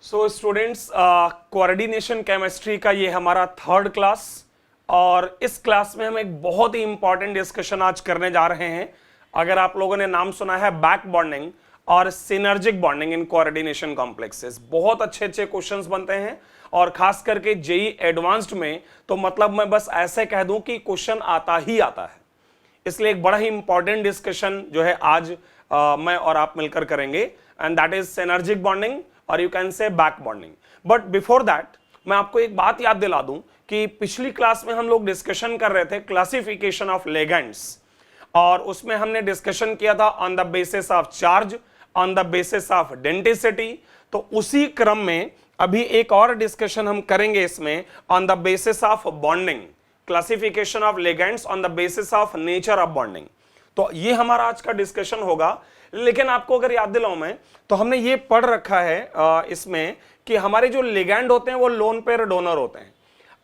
So students, coordination chemistry का ये हमारा थर्ड क्लास और इस क्लास में हम एक बहुत ही इंपॉर्टेंट डिस्कशन आज करने जा रहे हैं। अगर आप लोगों ने नाम सुना है बैक बॉन्डिंग और synergic bonding in coordination complexes, बहुत अच्छे अच्छे क्वेश्चंस बनते हैं और खास करके जेई एडवांस्ड में तो मतलब मैं बस ऐसे कह दूं कि क्वेश्चन आता ही आता है। इसलिए एक बड़ा ही इंपॉर्टेंट डिस्कशन जो है आज मैं और आप मिलकर करेंगे and that is synergic bonding और you can say back bonding. But before that मैं आपको एक बात याद दिला दूं कि पिछली क्लास में हम लोग डिस्कशन कर रहे थे क्लासिफिकेशन ऑफ लिगेंड्स और उसमें हमने डिस्कशन किया था on the basis of charge, on the basis of density. तो उसी क्रम में अभी एक और डिस्कशन हम करेंगे इसमें on the basis of bonding, classification of ligands on the basis of nature of bonding. तो ये हमारा आज का डिस्कशन होगा। लेकिन आपको अगर याद दिलाऊं मैं तो हमने ये पढ़ रखा है इसमें कि हमारे जो लिगेंड होते हैं वो लोन पेयर डोनर होते हैं।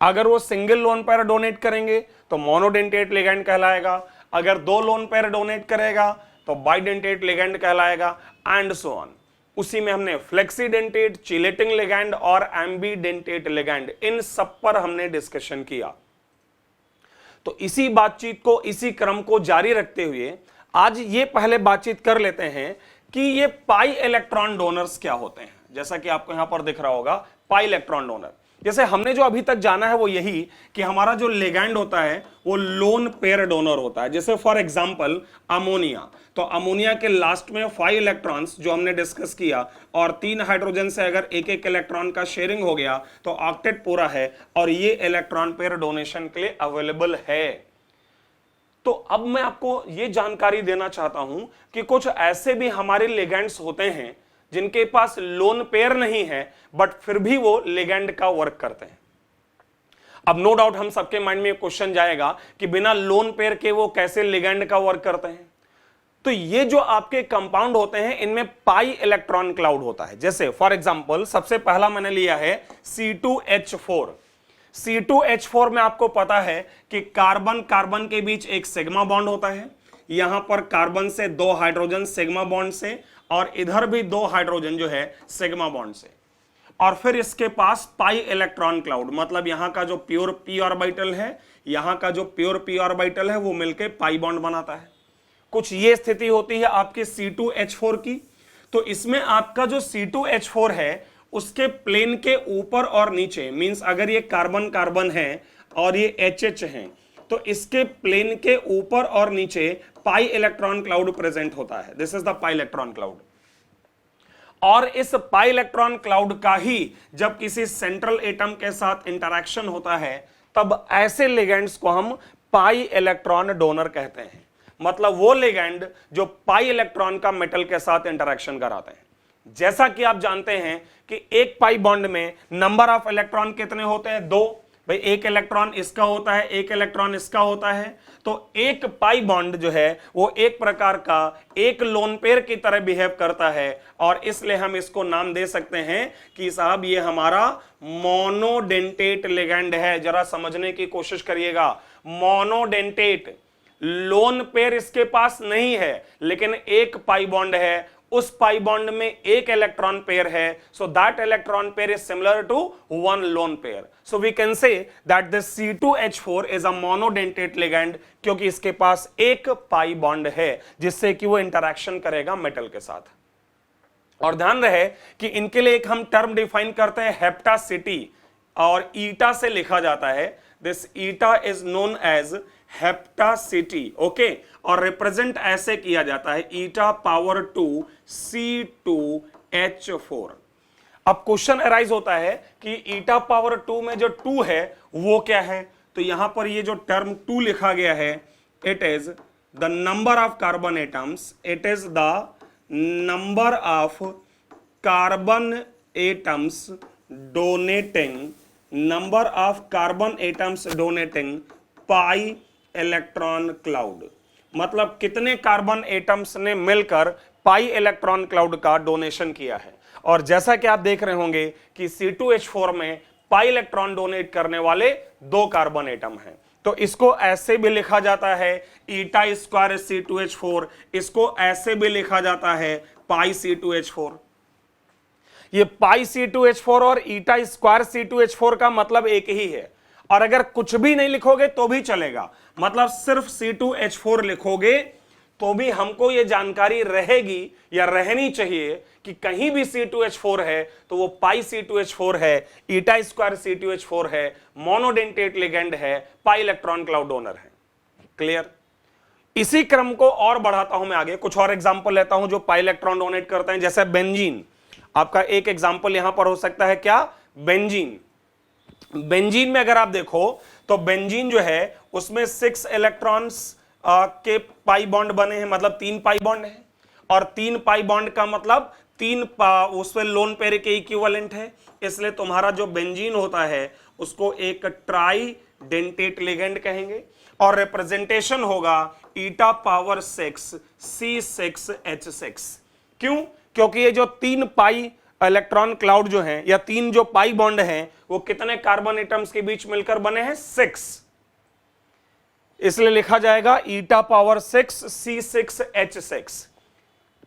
अगर वो सिंगल लोन पेयर डोनेट करेंगे तो मोनोडेंटेट लिगेंड कहलाएगा, अगर दो लोन पेयर डोनेट करेगा तो बाइडेंटेट लिगेंड कहलाएगा एंड सो ऑन। उसी में हमने फ्लेक्सीडेंटेट, चिलेटिंग लिगेंड और एम्बीडेंटेट लिगेंड, इन सब पर हमने डिस्कशन किया। तो इसी बातचीत को, इसी क्रम को जारी रखते हुए आज ये पहले बातचीत कर लेते हैं कि ये पाई इलेक्ट्रॉन डोनर्स क्या होते हैं। जैसा कि आपको यहां पर दिख रहा होगा पाई इलेक्ट्रॉन डोनर। जैसे हमने जो अभी तक जाना है वो यही कि हमारा जो लिगेंड होता है वो लोन पेयर डोनर होता है। जैसे फॉर एग्जांपल अमोनिया, तो अमोनिया के लास्ट में 5 इलेक्ट्रॉन्स जो हमने डिस्कस किया और 3 हाइड्रोजन से अगर एक एक इलेक्ट्रॉन का शेयरिंग हो गया तो ऑक्टेट पूरा है और ये इलेक्ट्रॉन पेयर डोनेशन के लिए अवेलेबल है। तो अब मैं आपको ये जानकारी देना चाहता हूं कि कुछ ऐसे भी हमारे लिगेंड्स होते हैं जिनके पास लोन पेयर नहीं है बट फिर भी वो लिगेंड का वर्क करते हैं। अब नो डाउट हम सबके माइंड में क्वेश्चन जाएगा कि बिना लोन पेयर के वो कैसे लिगेंड का वर्क करते हैं। तो ये जो आपके कंपाउंड होते हैं इनमें पाई इलेक्ट्रॉन क्लाउड होता है। जैसे फॉर एग्जांपल सबसे पहला मैंने लिया है C2H4। C2H4 में आपको पता है कि कार्बन कार्बन के बीच एक सिग्मा बॉन्ड होता है। यहां पर कार्बन से 2 हाइड्रोजन सिग्मा बॉन्ड से और इधर भी 2 हाइड्रोजन जो है सिग्मा बॉन्ड से, और फिर इसके पास पाई इलेक्ट्रॉन क्लाउड, मतलब यहां का जो प्योर p ऑर्बिटल है, यहां का जो प्योर p ऑर्बिटल है वो मिलके पाई बॉन्ड बनाता है। कुछ ये स्थिति होती है आपके C2H4 की। तो इसमें आपका जो C2H4 है उसके प्लेन के ऊपर और नीचे, मींस अगर ये कार्बन कार्बन है और ये HH है तो इसके प्लेन के ऊपर और नीचे पाई इलेक्ट्रॉन क्लाउड प्रेजेंट होता है। This is the pi electron cloud. और इस पाई इलेक्ट्रॉन क्लाउड का ही जब किसी सेंट्रल एटम के साथ इंटरेक्शन होता है तब ऐसे लिगेंड्स को हम पाई इलेक्ट्रॉन डोनर कहते हैं। मतलब वो लिगेंड जो पाई इलेक्ट्रॉन का मेटल के साथ इंटरेक्शन कराते हैं। जैसा कि आप जानते हैं कि एक पाई बॉन्ड में नंबर ऑफ इलेक्ट्रॉन कितने होते हैं? 2। भाई एक इलेक्ट्रॉन इसका होता है, एक इलेक्ट्रॉन इसका होता है। तो एक पाई बॉन्ड जो है वो एक प्रकार का एक लोन पेयर की तरह बिहेव करता है और इसलिए हम इसको नाम दे सकते हैं कि साहब ये हमारा मोनोडेंटेट लिगेंड है। जरा समझने की कोशिश करिएगा। मोनोडेंटेट, लोन पेयर इसके पास नहीं है लेकिन एक पाई बॉन्ड है, उस पाई बॉन्ड में एक इलेक्ट्रॉन पेयर है। So that electron pair is similar to 1 lone pair. So we can say that this C2H4 is a monodentate ligand क्योंकि इसके पास एक पाई बॉन्ड है जिससे कि वो इंटरेक्शन करेगा मेटल के साथ। और ध्यान रहे कि इनके लिए एक हम टर्म डिफाइन करते हैं हेप्टासिटी, और ईटा से लिखा जाता है। This eta is known as hapticity, okay. और रिप्रेजेंट ऐसे किया जाता है ईटा पावर 2 C2H4। अब क्वेश्चन अराइज होता है कि ईटा पावर 2 में जो 2 है वो क्या है? तो यहां पर ये जो टर्म 2 लिखा गया है, it is the number of carbon atoms, it is the number of carbon atoms donating, number of carbon atoms donating pi electron cloud. मतलब कितने कार्बन एटम्स ने मिलकर पाई इलेक्ट्रॉन क्लाउड का डोनेशन किया है। और जैसा कि आप देख रहे होंगे कि C2H4 में पाई इलेक्ट्रॉन डोनेट करने वाले 2 कार्बन एटम हैं। तो इसको ऐसे भी लिखा जाता है ईटा स्क्वायर C2H4, इसको ऐसे भी लिखा जाता है पाई C2H4। ये पाई C2H4 और ईटा स्क्वायर C2H4 का मतलब एक ही है। और अगर कुछ भी नहीं लिखोगे तो भी चलेगा, मतलब सिर्फ C2H4 लिखोगे तो भी हमको ये जानकारी रहेगी या रहनी चाहिए कि कहीं भी C2H4 है तो वो पाई C2H4 है, ईटा स्क्वायर C2H4 है, मोनोडेंटेट लिगेंड है, पाई इलेक्ट्रॉन क्लाउड डोनर है। क्लियर? इसी क्रम को और बढ़ाता हूं मैं आगे, कुछ और एग्जांपल लेता हूं जो पाई इलेक्ट्रॉन डोनेट करते हैं, जैसे बेंजीन। आपका एक एग्जांपल यहां पर हो सकता है क्या? बेंजीन। बेंजीन में अगर आप देखो तो बेंजीन जो है उसमें 6 इलेक्ट्रॉन्स के पाई बॉन्ड बने हैं, मतलब 3 पाई बॉन्ड है, और 3 पाई बॉन्ड का मतलब 3 उसमें लोन पेयर के इक्विवेलेंट है, इसलिए तुम्हारा जो बेंजीन होता है उसको एक ट्राई डेंटेट लिगेंड कहेंगे, और रिप्रेजेंटेशन होगा ईटा पावर 6 C6H6। क्यों? क्योंकि ये जो 3 पाई इलेक्ट्रॉन क्लाउड जो हैं या 3 जो पाई बॉन्ड हैं वो कितने कार्बन एटम्स के बीच मिलकर बने हैं? 6, इसलिए लिखा जाएगा ईटा पावर 6 C6H6।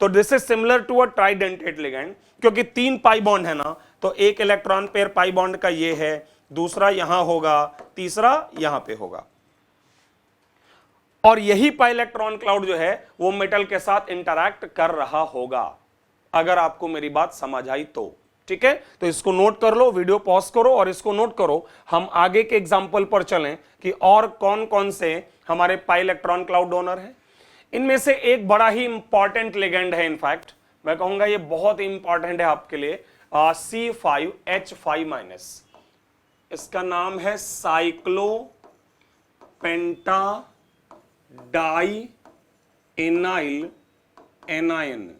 तो this is similar to a tridentate ligand, क्योंकि 3 पाई बॉन्ड है ना, तो एक इलेक्ट्रॉन पेयर पाई बॉन्ड का ये है, दूसरा यहां होगा, तीसरा यहां पे होगा, और यही पाई इलेक्ट्रॉन क्लाउड जो है वो मेटल के साथ इंटरैक्ट कर रहा होगा, अगर आपको मेरी बात समझ आई तो। ठीक है, तो इसको नोट कर लो, वीडियो पॉज करो और इसको नोट करो। हम आगे के एग्जाम्पल पर चलें कि और कौन कौन से हमारे पाई इलेक्ट्रॉन क्लाउड डोनर हैं। इनमें से एक बड़ा ही इंपॉर्टेंट लिगेंड है, इनफैक्ट मैं कहूंगा ये बहुत ही इंपॉर्टेंट है आपके लिए, C5H5-। इसका नाम है साइक्लोपेंटाडाइइनाइल एनायन।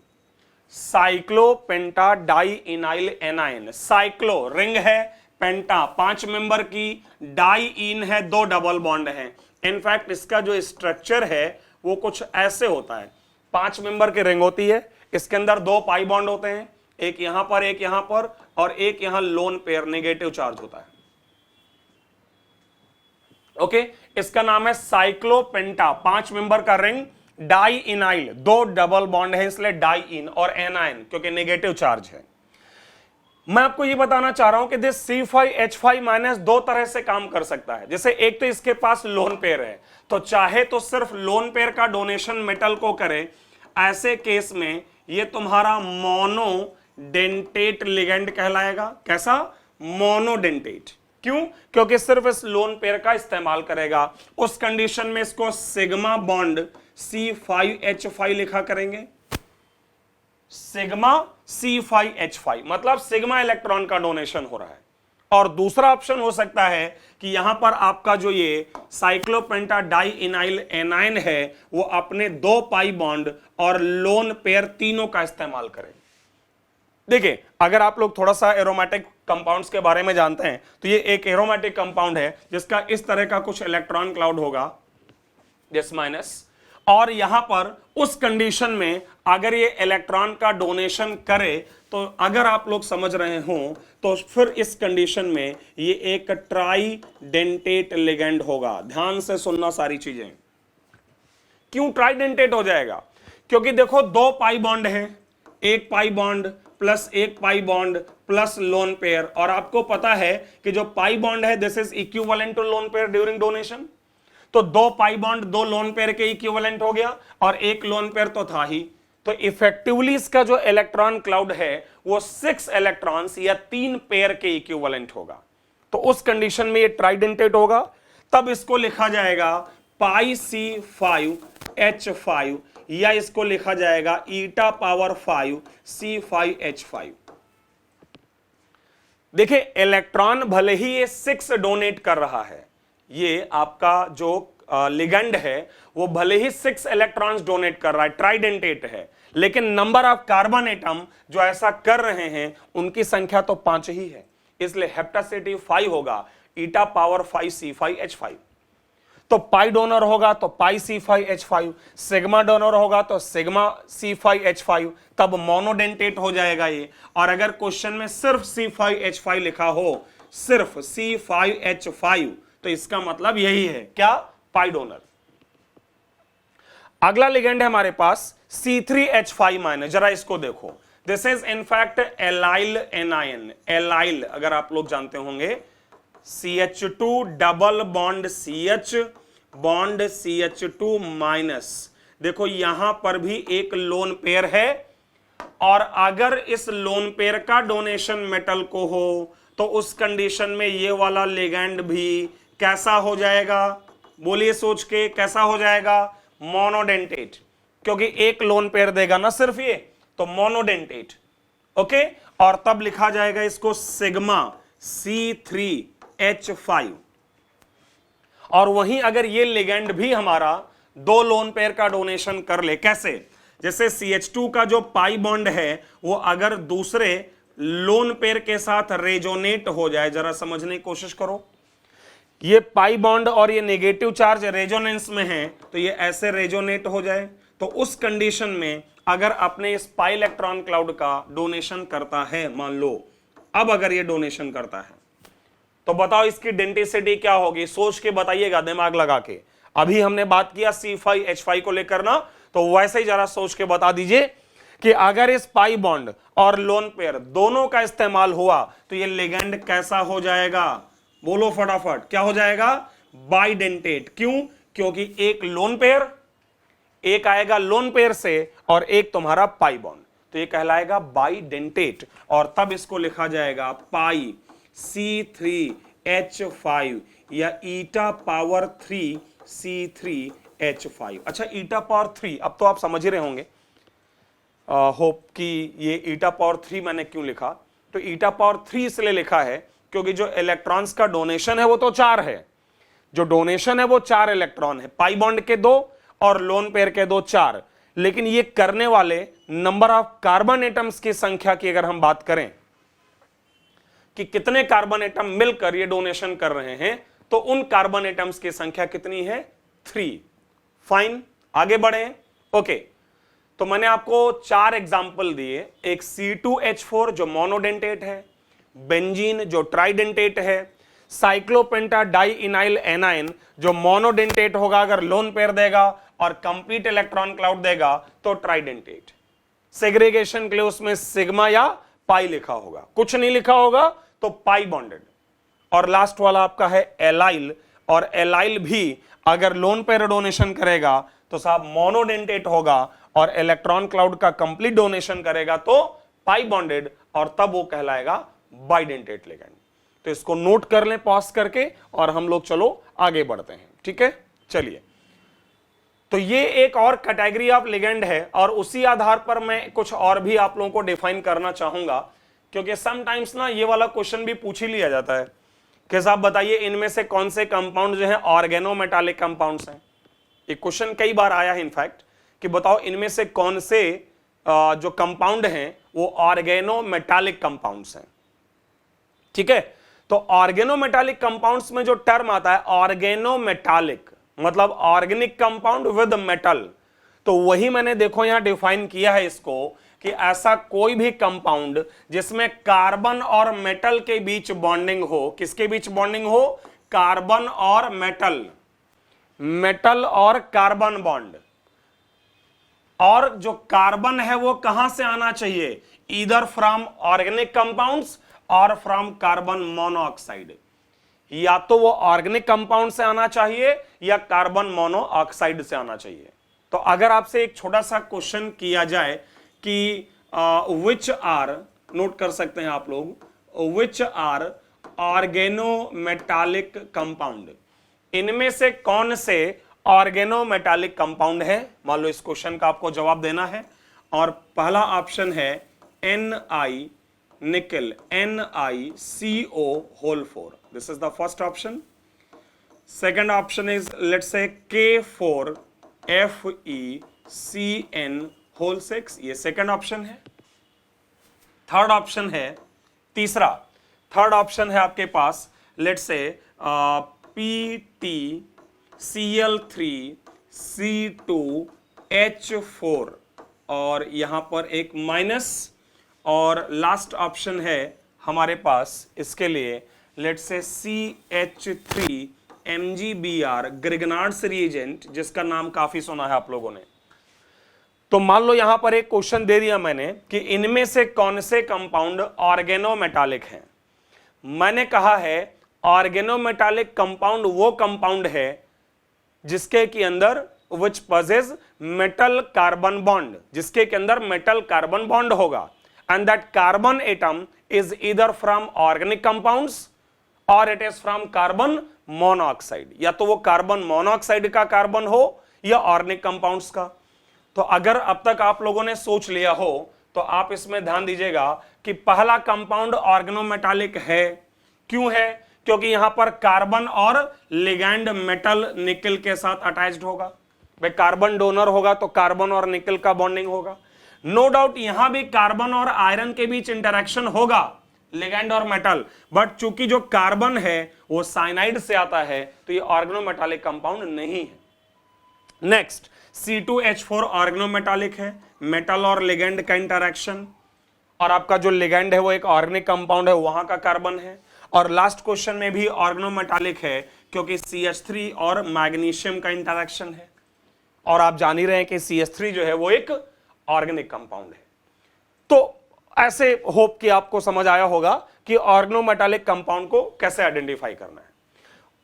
साइक्लोपेंटाडाइइनाइल एनायन। साइक्लो रिंग है, पेंटा 5 मेंबर की, डाई इन है, 2 डबल बॉन्ड है। इनफैक्ट इसका जो स्ट्रक्चर है वो कुछ ऐसे होता है, 5 मेंबर की रिंग होती है, इसके अंदर 2 पाई बॉन्ड होते हैं, एक यहां पर एक यहां पर, और एक यहां लोन पेयर नेगेटिव चार्ज होता है। ओके, इसका नाम है साइक्लोपेंटा, 5 मेंबर का रिंग, डाई इनाइल, 2 डबल बॉन्ड है इसलिए डाई इन, और एनायन क्योंकि नेगेटिव चार्ज है। मैं आपको यह बताना चाह रहा हूं कि दिस C5H5- 2 तरह से काम कर सकता है। जैसे एक तो इसके पास लोन पेयर है, तो चाहे तो सिर्फ लोन पेयर का डोनेशन मेटल को करे, ऐसे केस में ये तुम्हारा मोनोडेंटेट लिगेंड कहलाएगा। कैसा? मोनोडेंटेट। क्यों? क्योंकि सिर्फ इस लोन पेयर का इस्तेमाल करेगा। उस कंडीशन में इसको सिग्मा बॉन्ड C5H5 लिखा करेंगे, सिग्मा C5H5, मतलब सिग्मा इलेक्ट्रॉन का डोनेशन हो रहा है। और दूसरा ऑप्शन हो सकता है कि यहां पर आपका जो ये साइक्लोपेंटाडाइइनाइल एनायन है वो अपने 2 पाई बॉन्ड और लोन पेयर तीनों का इस्तेमाल करे। देखिए, अगर आप लोग थोड़ा सा एरोमेटिक कंपाउंड्स के बारे में जानते हैं तो ये एक एरोमेटिक कंपाउंड है जिसका इस तरह का कुछ इलेक्ट्रॉन क्लाउड होगा, S-, और यहां पर उस कंडीशन में अगर ये इलेक्ट्रॉन का डोनेशन करे तो अगर आप लोग समझ रहे हो तो फिर इस कंडीशन में ये एक ट्राइडेंटेट लिगेंड होगा। ध्यान से सुनना सारी चीजें। क्यों ट्राइडेंटेट हो जाएगा? क्योंकि देखो 2 पाई बॉन्ड है, 1 pi bond plus 1 pi bond plus lone pair, और आपको पता है कि जो पाई बॉन्ड है this is equivalent to lone pair during donation. तो 2 पाई बॉन्ड 2 लोन पेयर के इक्विवेलेंट हो गया, और 1 लोन पेयर तो था ही, तो इफेक्टिवली इसका जो इलेक्ट्रॉन क्लाउड है वो 6 इलेक्ट्रॉन्स या 3 पेयर के इक्विवेलेंट होगा। तो उस कंडीशन में ये ट्राइडेंटेट होगा, तब इसको लिखा जाएगा पाई C5H5, या इसको लिखा जाएगा ईटा पावर 5 C5H5। देखिए, इलेक्ट्रॉन भले ही ये 6 डोनेट कर रहा है, ये आपका जो लिगेंड है वो भले ही 6 इलेक्ट्रॉन्स डोनेट कर रहा है, ट्राइडेंटेट है, लेकिन नंबर ऑफ कार्बन एटम जो ऐसा कर रहे हैं उनकी संख्या तो 5 ही है, इसलिए हेप्टासिटी 5 होगा, ईटा पावर 5 C5H5। तो पाई डोनर होगा तो पाई C5H5, सिग्मा डोनर होगा तो सिग्मा C5H5, तब मोनोडेंटेट हो जाएगा ये। और अगर क्वेश्चन में सिर्फ C5H5 लिखा हो, सिर्फ C5H5, तो इसका मतलब यही है, क्या? Pi donor. अगला लिगेंड है हमारे पास C3H5-। जरा इसको देखो, this is in fact allyl anion. Allyl अगर आप लोग जानते होंगे, CH2 double bond CH2 minus. देखो यहां पर भी एक लोन पेयर है, और अगर इस लोन पेयर का डोनेशन मेटल को हो तो उस कंडीशन में ये वाला लिगैंड भी कैसा हो जाएगा? बोलिए सोच के, कैसा हो जाएगा? मोनोडेंटेट, क्योंकि एक लोन पेयर देगा ना सिर्फ ये, तो मोनोडेंटेट। ओके, और तब लिखा जाएगा इसको सिग्मा C3H5। और वहीं अगर ये लिगैंड भी हमारा दो लोन पेयर का डोनेशन कर ले, कैसे? जैसे CH2 का जो पाई बॉन्ड है वो अगर दूसरे लोन पेयर के साथ रेजोनेट हो जाए, जरा समझने की कोशिश करो, ये पाई बॉन्ड और ये नेगेटिव चार्ज रेजोनेंस में है, तो ये ऐसे रेजोनेट हो जाए, तो उस कंडीशन में अगर अपने इस पाई इलेक्ट्रॉन क्लाउड का डोनेशन करता है, मान लो अब अगर ये डोनेशन करता है, तो बताओ इसकी डेंसिटी क्या होगी? सोच के बताइएगा, दिमाग लगा के। अभी हमने बात किया C5H5 को लेकर ना, तो वैसे ही जरा सोच के बता दीजिए कि अगर इस पाई बॉन्ड और लोन पेयर दोनों का इस्तेमाल हुआ तो ये लिगैंड कैसा हो जाएगा? बोलो फटाफट, क्या हो जाएगा? बाइडेंटेट। क्यों? क्योंकि एक लोन पेयर, एक आएगा लोन पेयर से और एक तुम्हारा पाई बॉन्ड, तो ये कहलाएगा बाइडेंटेट। और तब इसको लिखा जाएगा पाई C3H5 या ईटा पावर 3 C3H5। अच्छा, ईटा पावर 3 अब तो आप समझ ही रहे होंगे, होप कि ये ईटा पावर 3 मैंने क्यों लिखा। तो ईटा पावर 3 इसलिए लिखा है क्योंकि जो इलेक्ट्रॉन्स का डोनेशन है वो तो 4 है, जो डोनेशन है वो 4 इलेक्ट्रॉन है, पाई बॉन्ड के 2 और लोन पेयर के 2, 4। लेकिन ये करने वाले नंबर ऑफ कार्बन एटम्स की संख्या की अगर हम बात करें कि कितने कार्बन एटम मिलकर ये डोनेशन कर रहे हैं, तो उन कार्बन एटम्स की संख्या कितनी है? 3। फाइन, आगे बढ़े। ओके, तो मैंने आपको 4 एग्जाम्पल दिए, एक C2H4 जो मोनोडेंटेट है, बेंजीन जो ट्राइडेंटेट है, साइक्लोपेंटा डाई इनाइल एनाइन जो मोनोडेंटेट होगा अगर लोन पेयर देगा, और कंप्लीट इलेक्ट्रॉन क्लाउड देगा तो ट्राइडेंटेट। सेग्रीगेशन के लिए उसमें सिग्मा या पाई लिखा होगा, कुछ नहीं लिखा होगा तो पाई बॉन्डेड। और लास्ट वाला आपका है एलाइल, और एलाइल भी अगर लोन पेयर डोनेशन करेगा तो साहब मोनोडेंटेट होगा, और इलेक्ट्रॉन क्लाउड का कंप्लीट डोनेशन करेगा तो पाई बॉन्डेड, और तब वो कहलाएगा बाइडेंटेट लिगैंड। तो इसको नोट कर लें पॉज करके, और हम लोग चलो आगे बढ़ते हैं। ठीक है, चलिए। तो ये एक और कैटेगरी ऑफ लिगेंड है, और उसी आधार पर मैं कुछ और भी आप लोगों को डिफाइन करना चाहूंगा, क्योंकि समटाइम्स ना ये वाला क्वेश्चन भी पूछ ही लिया जाता है कि साहब बताइए इनमें से कौन से कंपाउंड जो है ऑर्गेनोमेटालिक कंपाउंड्स हैं। ये क्वेश्चन कई बार आया है इनफैक्ट कि बताओ इनमें से कौन से जो कंपाउंड हैं वो ऑर्गेनोमेटालिक कंपाउंड्स हैं। ठीक है, तो ऑर्गेनोमेटालिक कंपाउंड्स में जो टर्म आता है ऑर्गेनोमेटालिक मतलब ऑर्गेनिक कंपाउंड विद मेटल, तो वही मैंने देखो यहां डिफाइन किया है इसको कि ऐसा कोई भी कंपाउंड जिसमें कार्बन और मेटल के बीच बॉन्डिंग हो। किसके बीच बॉन्डिंग हो? कार्बन और मेटल, मेटल और कार्बन बॉन्ड। और जो कार्बन है वो कहां से आना चाहिए? ईदर फ्रॉम ऑर्गेनिक कंपाउंड्स और फ्रॉम कार्बन मोनोऑक्साइड। या तो वो ऑर्गेनिक कंपाउंड से आना चाहिए या कार्बन मोनोऑक्साइड से आना चाहिए। तो अगर आपसे एक छोटा सा क्वेश्चन किया जाए कि विच आर, नोट कर सकते हैं आप लोग, विच आर ऑर्गेनोमेटालिक कंपाउंड, इनमें से कौन से ऑर्गेनोमेटालिक कंपाउंड है? मान लो इस क्वेश्चन का आपको जवाब देना है, और पहला ऑप्शन है Ni nickel, NiCO4. This is the first option. Second option is, let's say, K4FeCN6, ये सेकंड ऑप्शन है। थर्ड ऑप्शन है, तीसरा थर्ड ऑप्शन है आपके पास, लेट्स से PtCl3C2H4 और यहां पर एक माइनस, और लास्ट ऑप्शन है हमारे पास इसके लिए, लेट्स से CH3MgBr, ग्रिगनार्ड्स रिएजेंट, जिसका नाम काफी सुना है आप लोगों ने। तो मान लो यहां पर एक क्वेश्चन दे दिया मैंने कि इनमें से कौन से कंपाउंड ऑर्गेनोमेटालिक हैं। मैंने कहा है ऑर्गेनोमेटालिक कंपाउंड वो कंपाउंड है जिसके के अंदर which possess metal carbon bond, जिसके के अंदर मेटल कार्बन बॉन्ड होगा, and that carbon atom is either from organic compounds और it is from carbon monoxide, या तो वो कार्बन मोनोऑक्साइड का कार्बन हो या ऑर्गेनिक कंपाउंड्स का। तो अगर अब तक आप लोगों ने सोच लिया हो तो आप इसमें ध्यान दीजिएगा कि पहला कंपाउंड ऑर्गेनोमेटालिक है। क्यों है? क्योंकि यहां पर कार्बन और लिगैंड मेटल निकल के साथ अटैच्ड होगा। भाई कार्बन डोनर होगा तो कार्बन और निकल का बॉन्डिंग होगा। नो डाउट यहां भी कार्बन और आयरन के बीच इंटरेक्शन होगा, लिगैंड और मेटल, बट चूंकि जो कार्बन है वो साइनाइड से आता है तो ये ऑर्गेनोमेटालिक कंपाउंड नहीं है। नेक्स्ट C2H4 ऑर्गेनोमेटालिक है, मेटल और लिगैंड का इंटरेक्शन, और आपका जो लिगैंड है वो एक ऑर्गेनिक कंपाउंड है, वहां का कार्बन है। और लास्ट क्वेश्चन में भी ऑर्गेनोमेटालिक है क्योंकि CH3 और मैग्नीशियम का इंटरेक्शन है, और आप जान ही रहे हैं कि CH3 जो है वो एक ऑर्गेनिक कंपाउंड है। तो ऐसे होप कि आपको समझ आया होगा कि ऑर्गेनोमेटालिक कंपाउंड को कैसे आइडेंटिफाई करना है।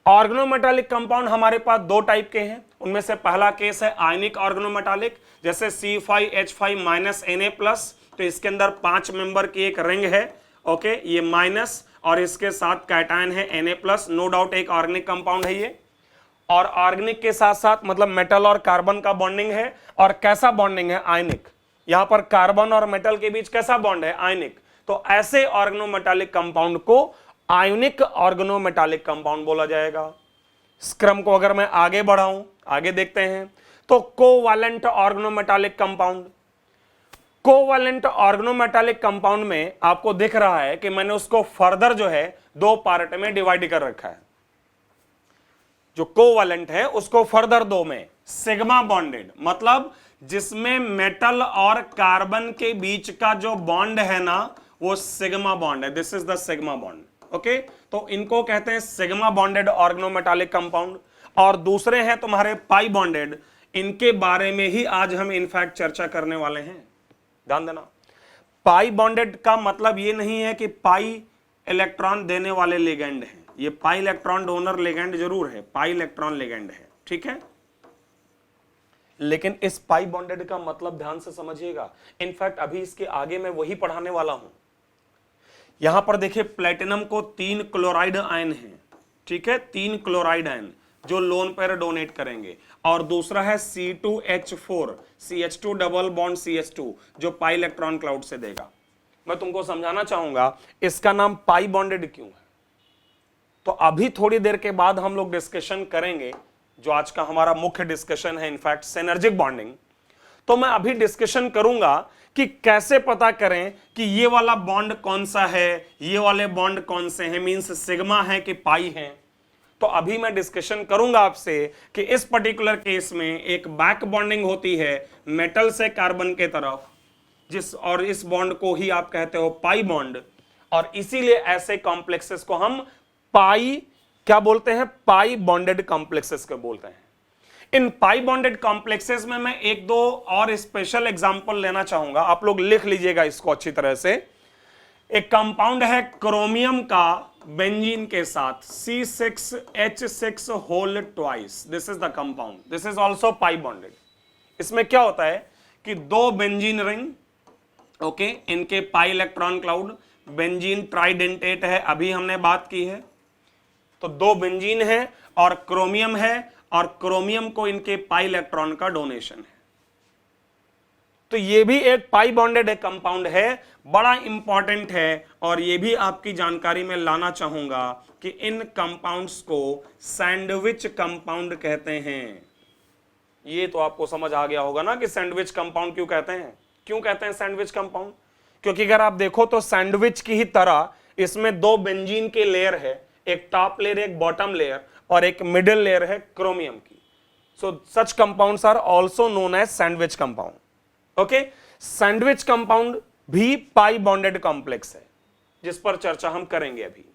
ऑर्गेनोमेटालिक कंपाउंड हमारे पास दो टाइप के हैं, उनमें से पहला केस है आयनिक ऑर्गेनोमेटालिक, जैसे C5H5 तो इसके अंदर 5 मेंबर की एक रिंग है, ओके, ये माइनस और इसके साथ कैटायन है Na+, नो डाउट एक ऑर्गेनिक कंपाउंड है ये। और ऑर्गेनिक के साथ साथ मतलब मेटल और कार्बन का बॉन्डिंग है, और कैसा बॉन्डिंग है? आयनिक। यहां पर कार्बन और मेटल के बीच कैसा बॉन्ड है? आयनिक। तो ऐसे ऑर्गेनोमेटालिक कंपाउंड को आयनिक ऑर्गेनोमेटालिक कंपाउंड बोला जाएगा। क्रम को अगर मैं आगे बढ़ाऊं, आगे देखते हैं, तो covalent organometallic compound. Covalent organometallic compound में आपको दिख रहा है कि मैंने उसको फर्दर जो है दो पार्ट में डिवाइड कर रखा है। जो कोवैलेंट है उसको फर्दर दो में, सिग्मा बॉन्डेड, मतलब जिसमें मेटल और कार्बन के बीच का जो बॉन्ड है ना वो सिग्मा बॉन्ड है, this is the sigma bond, okay. तो इनको कहते हैं सिग्मा बॉन्डेड ऑर्गेनोमेटालिक कंपाउंड। और दूसरे हैं तुम्हारे पाई बॉन्डेड, इनके बारे में ही आज हम इनफैक्ट चर्चा करने वाले हैं, ध्यान देना। पाई बॉन्डेड का मतलब ये नहीं है कि पाई इलेक्ट्रॉन देने वाले लिगैंड हैं, ये पाई इलेक्ट्रॉन डोनर लिगैंड जरूर है, पाई इलेक्ट्रॉन लिगैंड है, ठीक है, लेकिन इस पाई बॉन्डेड का मतलब ध्यान से समझिएगा। इनफैक्ट अभी इसके आगे मैं वही पढ़ाने वाला हूं। यहां पर देखिए प्लेटिनम को 3 क्लोराइड आयन है, ठीक है, 3 क्लोराइड आयन जो लोन पेयर डोनेट करेंगे, और दूसरा है C2H4 CH2 double bond CH2 जो पाई इलेक्ट्रॉन क्लाउड से देगा। मैं तुमको समझाना चाहूंगा इसका नाम पाई बॉन्डेड क्यों है। तो अभी थोड़ी देर के बाद हम लोग डिस्कशन करेंगे, जो आज का हमारा मुख्य डिस्कशन है इनफैक्ट सिनर्जिक बॉन्डिंग। तो मैं अभी डिस्कशन करूंगा कि कैसे पता करें कि ये वाला बॉन्ड कौन सा है, ये वाले बॉन्ड कौन से हैं, मींस सिग्मा है कि पाई है। तो अभी मैं डिस्कशन करूंगा आपसे कि इस पर्टिकुलर केस में एक बैक बॉन्डिंग होती है मेटल से कार्बन के तरफ, और इस बॉन्ड को ही आप कहते हो पाई बॉन्ड, और इसीलिए ऐसे कॉम्प्लेक्सेस को हम पाई क्या बोलते हैं? पाई बॉन्डेड कॉम्प्लेक्सेस को बोलते हैं। इन पाई बॉन्डेड कॉम्प्लेक्सेस में मैं एक दो और स्पेशल एग्जांपल लेना चाहूंगा, आप लोग लिख लीजिएगा इसको अच्छी तरह से। एक कंपाउंड है क्रोमियम का बेंजीन के साथ C6H6 whole twice, this is the compound, this is also pi bonded. इसमें क्या होता है कि दो बेंजीन रिंग, ओके, इनके pi electron cloud, benzene tridentate है, अभी हमने बात की है। तो दो बेंजीन है और क्रोमियम है, और क्रोमियम को इनके पाई इलेक्ट्रॉन का डोनेशन है। तो ये भी एक पाई बॉन्डेड कंपाउंड है, बड़ा इंपॉर्टेंट है, और ये भी आपकी जानकारी में लाना चाहूंगा कि इन कंपाउंड्स को सैंडविच कंपाउंड कहते हैं। ये तो आपको समझ आ गया होगा ना कि सैंडविच कंपाउंड क्यों कहते हैं। क्यों कहते हैं सैंडविच कंपाउंड? क्योंकि अगर आप देखो तो सैंडविच की ही तरह इसमें दो बेंजीन के लेयर है, एक टॉप लेयर एक बॉटम लेयर, और एक मिडिल लेयर है क्रोमियम की। So such compounds are also known as sandwich compound, okay. Sandwich compound भी पाई बॉन्डेड कॉम्प्लेक्स है, जिस पर चर्चा हम करेंगे अभी।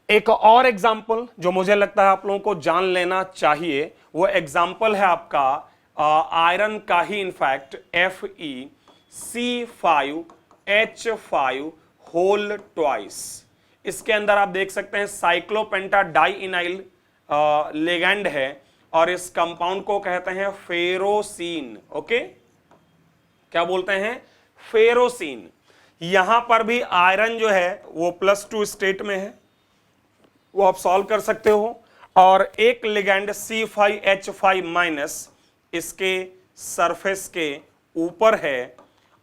एक और एग्जांपल जो मुझे लगता है आप लोगों को जान लेना चाहिए, वो एग्जांपल है आपका आयरन का ही इनफैक्ट FeC5H5 होल ट्वाइस। इसके अंदर आप देख सकते हैं साइक्लोपेंटा डाइइनाइल लिगैंड है और इस कंपाउंड को कहते हैं फेरोसीन। ओके, क्या बोलते हैं? फेरोसीन। यहां पर भी आयरन जो है वो +2 स्टेट में है, वो आप सॉल्व कर सकते हो। और एक लिगैंड C5H5- इसके सरफेस के ऊपर है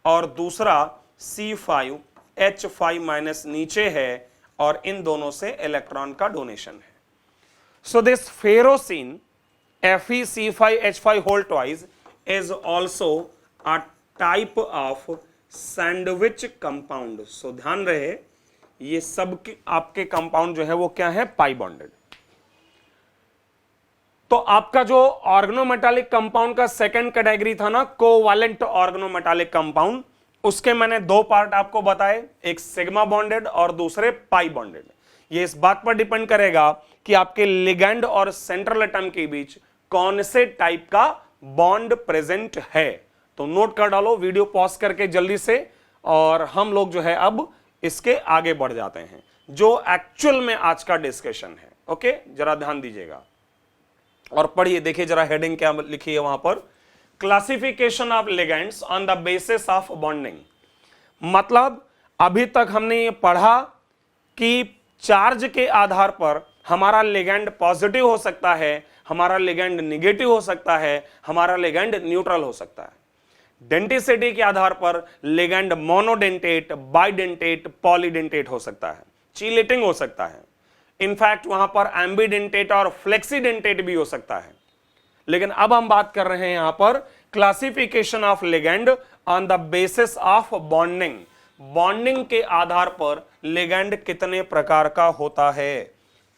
और दूसरा C5H5- नीचे है और इन दोनों से इलेक्ट्रॉन का डोनेशन है। So this ferrocene FeC5H5 whole twice is also a type of sandwich compound. So ध्यान रहे ये सब आपके कंपाउंड जो है वो क्या है? पाई बॉन्डेड। तो आपका जो ऑर्गेनोमेटालिक कंपाउंड का सेकंड कैटेगरी था ना, कोवैलेंट ऑर्गेनोमेटालिक कंपाउंड, उसके मैंने दो पार्ट आपको बताए, एक सिग्मा बॉन्डेड और दूसरे पाई बॉन्डेड। ये इस बात पर डिपेंड करेगा कि आपके लिगैंड और सेंट्रल एटम के बीच कौन से टाइप का बॉन्ड प्रेजेंट है। तो नोट कर डालो, वीडियो पॉज करके जल्दी से, और हम लोग जो है अब इसके आगे बढ़ जाते हैं जो एक्चुअल में आज का डिस्कशन है। ओके, जरा ध्यान दीजिएगा और पढ़िए, देखिए जरा हेडिंग क्या लिखी है वहां पर। Classification of ligands on the basis of bonding. मतलब अभी तक हमने ये पढ़ा कि चार्ज के आधार पर हमारा लिगैंड पॉजिटिव हो सकता है, हमारा लिगैंड निगेटिव हो सकता है, हमारा लिगैंड न्यूट्रल हो सकता है। डेंटिसिटी के आधार पर लिगैंड मोनोडेंटेट, बाइडेंटेट, पॉलीडेंटेट हो सकता है, चीलेटिंग हो सकता है, इनफैक्ट वहां पर एम्बीडेंटेट और फ्लेक्सीडेंटेट भी हो सकता है। लेकिन अब हम बात कर रहे हैं यहां पर classification of ligand on the basis of bonding. Bonding के आधार पर लिगैंड कितने प्रकार का होता है।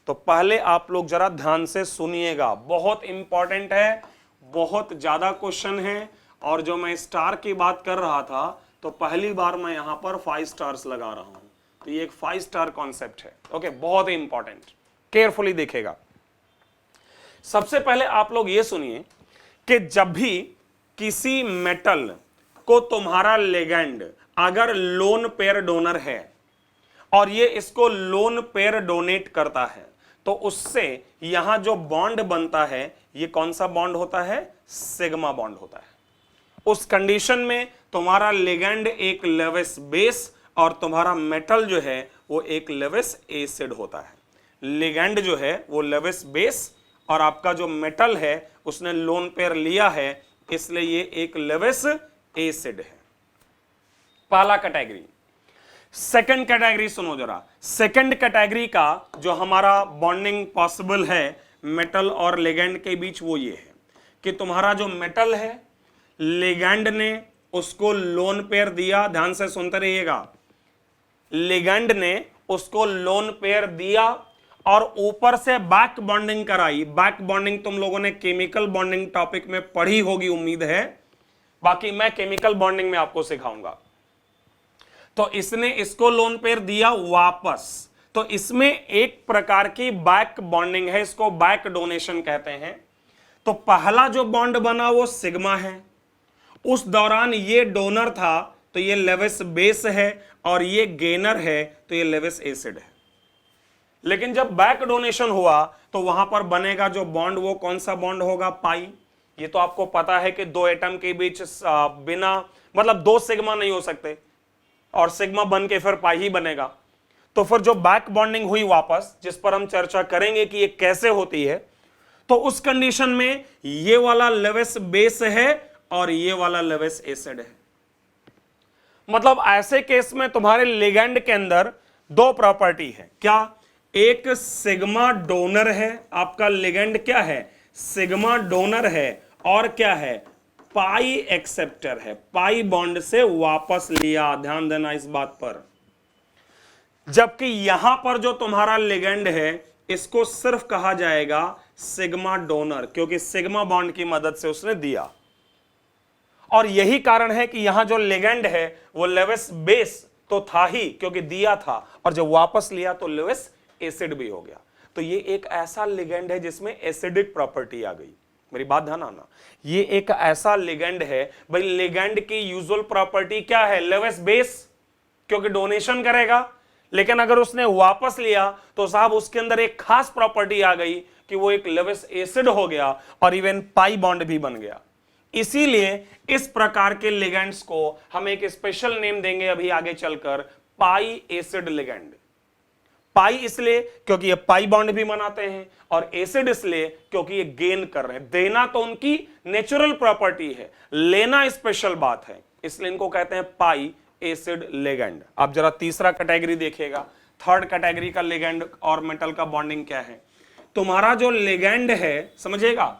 तो पहले आप लोग जरा ध्यान से सुनिएगा, बहुत इंपॉर्टेंट है, बहुत ज्यादा क्वेश्चन है। और जो मैं स्टार की बात कर रहा था तो पहली बार मैं यहां पर 5 स्टार्स लगा रहा हूं, तो ये एक 5 स्टार कॉन्सेप्ट है। ओके, बहुत ही इंपॉर्टेंट, केयरफुली देखेगा। सबसे पहले आप लोग ये सुनिए कि जब भी किसी मेटल को तुम्हारा लिगैंड अगर लोन पेयर डोनर है और ये इसको लोन पेयर डोनेट करता है, तो उससे यहां जो बॉन्ड बनता है ये कौन सा बॉन्ड होता है? सिग्मा बॉन्ड होता है। उस कंडीशन में तुम्हारा लिगैंड एक लेविस बेस और तुम्हारा मेटल जो है वो एक लेविस एसिड होता है। लिगैंड जो है वो लेविस बेस और आपका जो मेटल है उसने लोन पेयर लिया है, इसलिए ये एक लेविस एसिड है। पहला कैटेगरी। सेकंड कैटेगरी सुनो जरा। सेकंड कैटेगरी का जो हमारा बॉन्डिंग पॉसिबल है मेटल और लिगैंड के बीच, वो ये है कि तुम्हारा जो मेटल है लिगैंड ने उसको लोन पेयर दिया। ध्यान से सुनते रहिएगा, लिगैंड ने उसको लोन पेयर दिया और ऊपर से बैक बॉन्डिंग कराई। बैक बॉन्डिंग तुम लोगों ने केमिकल बॉन्डिंग टॉपिक में पढ़ी होगी उम्मीद है, बाकी मैं केमिकल बॉन्डिंग में आपको सिखाऊंगा। तो इसने इसको लोन पेयर दिया वापस, तो इसमें एक प्रकार की बैक बॉन्डिंग है, इसको बैक डोनेशन कहते हैं। तो पहला जो बॉन्ड बना वो सिग्मा है, उस दौरान ये डोनर था तो ये लेविस बेस है और ये गेनर है तो ये लेविस एसिड है। लेकिन जब बैक डोनेशन हुआ तो वहां पर बनेगा जो बॉन्ड वो कौन सा बॉन्ड होगा? पाई। ये तो आपको पता है कि दो एटम के बीच बिना मतलब दो सिग्मा नहीं हो सकते और सिग्मा बन के फिर पाई ही बनेगा। तो फिर जो बैक बॉन्डिंग हुई वापस, जिस पर हम चर्चा करेंगे कि ये कैसे होती है, तो उस कंडीशन में ये वाला लेविस बेस है और ये वाला लेविस एसिड है। मतलब ऐसे केस में तुम्हारे लिगैंड के अंदर दो प्रॉपर्टी है। क्या? एक सिग्मा डोनर है, आपका लिगैंड क्या है? सिग्मा डोनर है, और क्या है? पाई एक्सेप्टर है, पाई बॉन्ड से वापस लिया। ध्यान देना इस बात पर। जबकि यहां पर जो तुम्हारा लिगैंड है इसको सिर्फ कहा जाएगा सिग्मा डोनर, क्योंकि सिग्मा बॉन्ड की मदद से उसने दिया। और यही कारण है कि यहां जो लिगैंड है वो लेविस बेस तो था ही क्योंकि दिया था, और जब वापस लिया तो लेविस एसिड भी हो गया। तो ये एक ऐसा लिगैंड है जिसमें एसिडिक प्रॉपर्टी आ गई। मेरी बात ध्यान आना, ये एक ऐसा लिगेंड है भाई, लिगेंड की यूजुअल प्रॉपर्टी क्या है, लेवेस बेस, क्योंकि डोनेशन करेगा। लेकिन अगर उसने वापस लिया तो साहब उसके अंदर एक खास प्रॉपर्टी आ गई कि वो एक लेवेस एसिड हो गया और इवन पाई बॉन्ड भी बन गया। इसीलिए इस प्रकार के लिगेंड्स को हम एक स्पेशल नेम देंगे अभी आगे चलकर, पाई एसिड लिगेंड। पाई इसलिए क्योंकि ये पाई बॉन्ड भी बनाते हैं, और एसिड इसलिए क्योंकि ये गेन कर रहे हैं। देना तो उनकी नेचुरल प्रॉपर्टी है, लेना स्पेशल बात है, इसलिए इनको कहते हैं पाई एसिड लिगेंड। आप जरा तीसरा कैटेगरी देखिएगा, थर्ड कैटेगरी का लिगेंड और मेटल का बॉन्डिंग क्या है। तुम्हारा जो लिगेंड है, समझिएगा,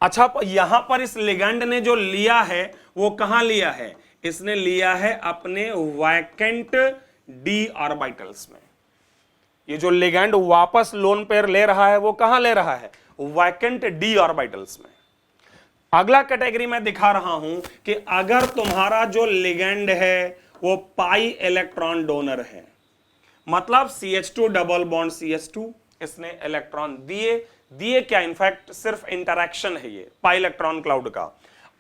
अच्छा यहां पर इस लिगेंड ने जो लिया है वो कहां लिया है, इसने लिया है अपने वैकेंट डी ऑर्बिटल्स में। ये जो लिगेंड वापस लोन पेयर ले रहा है वो कहां ले रहा है, वैकेंट डी ऑर्बिटल्स में। अगला कैटेगरी में दिखा रहा हूं कि अगर तुम्हारा जो लिगेंड है वो पाई इलेक्ट्रॉन डोनर है, मतलब CH2 डबल बॉन्ड CH2, इसने इलेक्ट्रॉन दिए क्या, इनफैक्ट सिर्फ इंटरैक्शन है ये पाई इलेक्ट्रॉन क्लाउड का,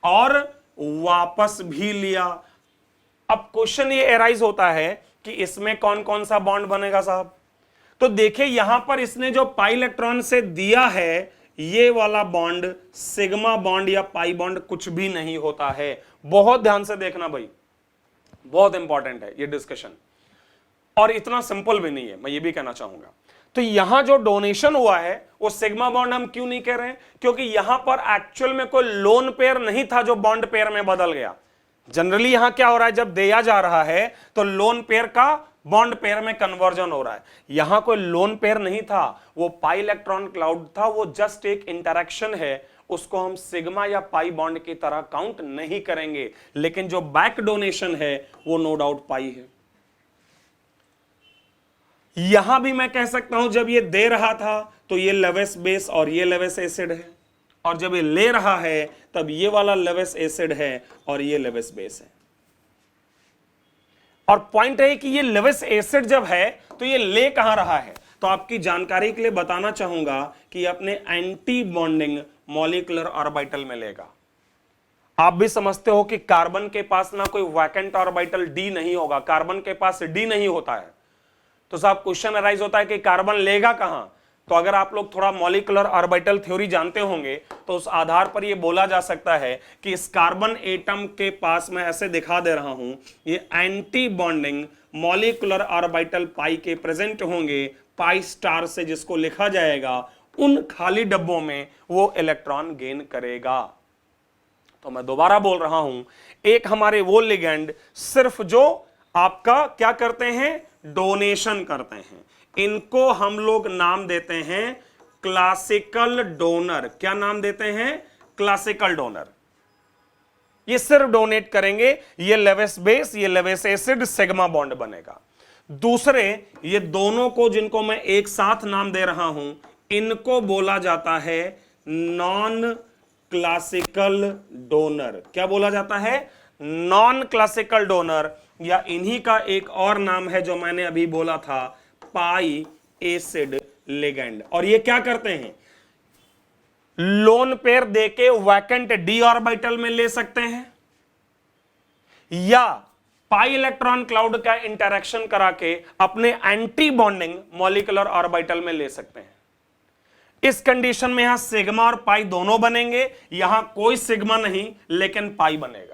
और वापस भी लिया। अब क्वेश्चन ये एराइज होता है कि इसमें कौन कौन सा बॉन्ड बनेगा साहब। तो देखिए यहां पर इसने जो पाई इलेक्ट्रॉन से दिया है, ये वाला बॉन्ड सिग्मा बॉन्ड या पाई बॉन्ड कुछ भी नहीं होता है। बहुत ध्यान से देखना भाई, बहुत इंपॉर्टेंट है ये डिस्कशन, और इतना सिंपल भी नहीं है, मैं ये भी कहना चाहूंगा। तो यहां जो डोनेशन हुआ है वो सिग्मा बॉन्ड हम क्यों नहीं कह रहे हैं, क्योंकि यहां पर एक्चुअल में कोई लोन पेयर नहीं था जो बॉन्ड पेयर में बदल गया। जनरली यहां क्या हो रहा है, जब दिया जा रहा है तो लोन पेयर का बॉन्ड पेयर में कन्वर्जन हो रहा है। यहां कोई लोन पेयर नहीं था, वो पाई इलेक्ट्रॉन क्लाउड था, वो जस्ट एक इंटरैक्शन है, उसको हम सिग्मा या पाई बॉन्ड की तरह काउंट नहीं करेंगे। लेकिन जो बैक डोनेशन है वो नो डाउट पाई है। यहां भी मैं कह सकता हूं जब ये दे रहा था तो ये लेवेस बेस और ये लेवेस एसिड है, और जब ये ले रहा है तब ये वाला लेवेस एसिड है और ये लेवेस बेस है। और पॉइंट है कि ये लेवेस एसिड जब है तो ये ले कहां रहा है, तो आपकी जानकारी के लिए बताना चाहूंगा कि अपने एंटी बॉन्डिंग मॉलिक्यूलर ऑर्बिटल में लेगा। आप भी समझते हो कि कार्बन के पास ना कोई वैकेंट ऑर्बिटल डी नहीं होगा, कार्बन के पास डी नहीं होता है। तो साहब क्वेश्चन अराइज होता है कि कार्बन लेगा कहां। तो अगर आप लोग थोड़ा मॉलिक्यूलर ऑर्बिटल थ्योरी जानते होंगे तो उस आधार पर यह बोला जा सकता है कि इस कार्बन एटम के पास, मैं ऐसे दिखा दे रहा हूं, ये एंटी बॉन्डिंग मॉलिक्यूलर ऑर्बिटल पाई के प्रेजेंट होंगे, पाई स्टार से जिसको लिखा जाएगा, उन खाली डब्बों में वो इलेक्ट्रॉन गेन करेगा। तो मैं दोबारा बोल रहा हूं, एक हमारे वो लिगेंड सिर्फ जो आपका क्या करते हैं, डोनेशन करते हैं, इनको हम लोग नाम देते हैं क्लासिकल डोनर। क्या नाम देते हैं, क्लासिकल डोनर। ये सिर्फ डोनेट करेंगे, ये लेवेस बेस, ये लेवेस एसिड, सिग्मा बॉन्ड बनेगा। दूसरे ये दोनों को जिनको मैं एक साथ नाम दे रहा हूं, इनको बोला जाता है नॉन क्लासिकल डोनर। क्या बोला जाता है, नॉन क्लासिकल डोनर, या इन्हीं का एक और नाम है जो मैंने अभी बोला था, पाई एसिड लिगेंड। और ये क्या करते हैं, लोन पेयर देके वैकेंट डी ऑर्बिटल में ले सकते हैं, या पाई इलेक्ट्रॉन क्लाउड का इंटरैक्शन करा के अपने एंटी बॉन्डिंग मॉलिक्यूलर ऑर्बिटल में ले सकते हैं। इस कंडीशन में यहां सिग्मा और पाई दोनों बनेंगे, यहां कोई सिग्मा नहीं लेकिन पाई बनेगा।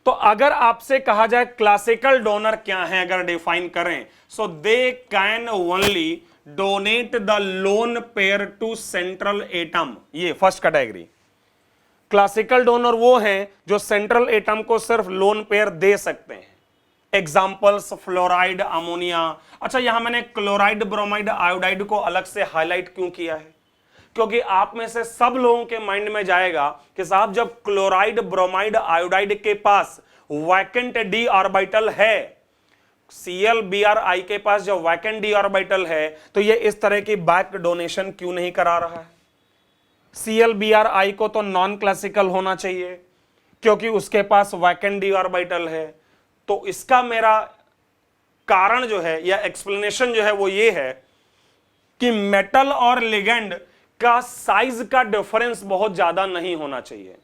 तो अगर आपसे कहा जाए क्लासिकल डोनर क्या है, अगर डिफाइन करें, so they can only donate the lone pair to central atom. ये फर्स्ट कैटेगरी। क्लासिकल डोनर वो हैं जो सेंट्रल एटम को सिर्फ लोन पेयर दे सकते हैं। Examples fluoride, ammonia. अच्छा, यहां मैंने क्लोराइड, ब्रोमाइड, आयोडाइड को अलग से हाईलाइट क्यों किया है, क्योंकि आप में से सब लोगों के माइंड में जाएगा कि साहब जब क्लोराइड, ब्रोमाइड, आयोडाइड के पास वैकेंट डी ऑर्बिटल है, ClBr के पास जब वैकेंट डी ऑर्बिटल है, तो ये इस तरह की बैक डोनेशन क्यों नहीं करा रहा है। ClBr को तो नॉन क्लासिकल होना चाहिए क्योंकि उसके पास वैकेंट डी ऑर्बिटल है। तो इसका मेरा कारण जो है या एक्सप्लेनेशन जो है वो ये है कि मेटल और लिगेंड का साइज का डिफरेंस बहुत ज्यादा नहीं होना चाहिए।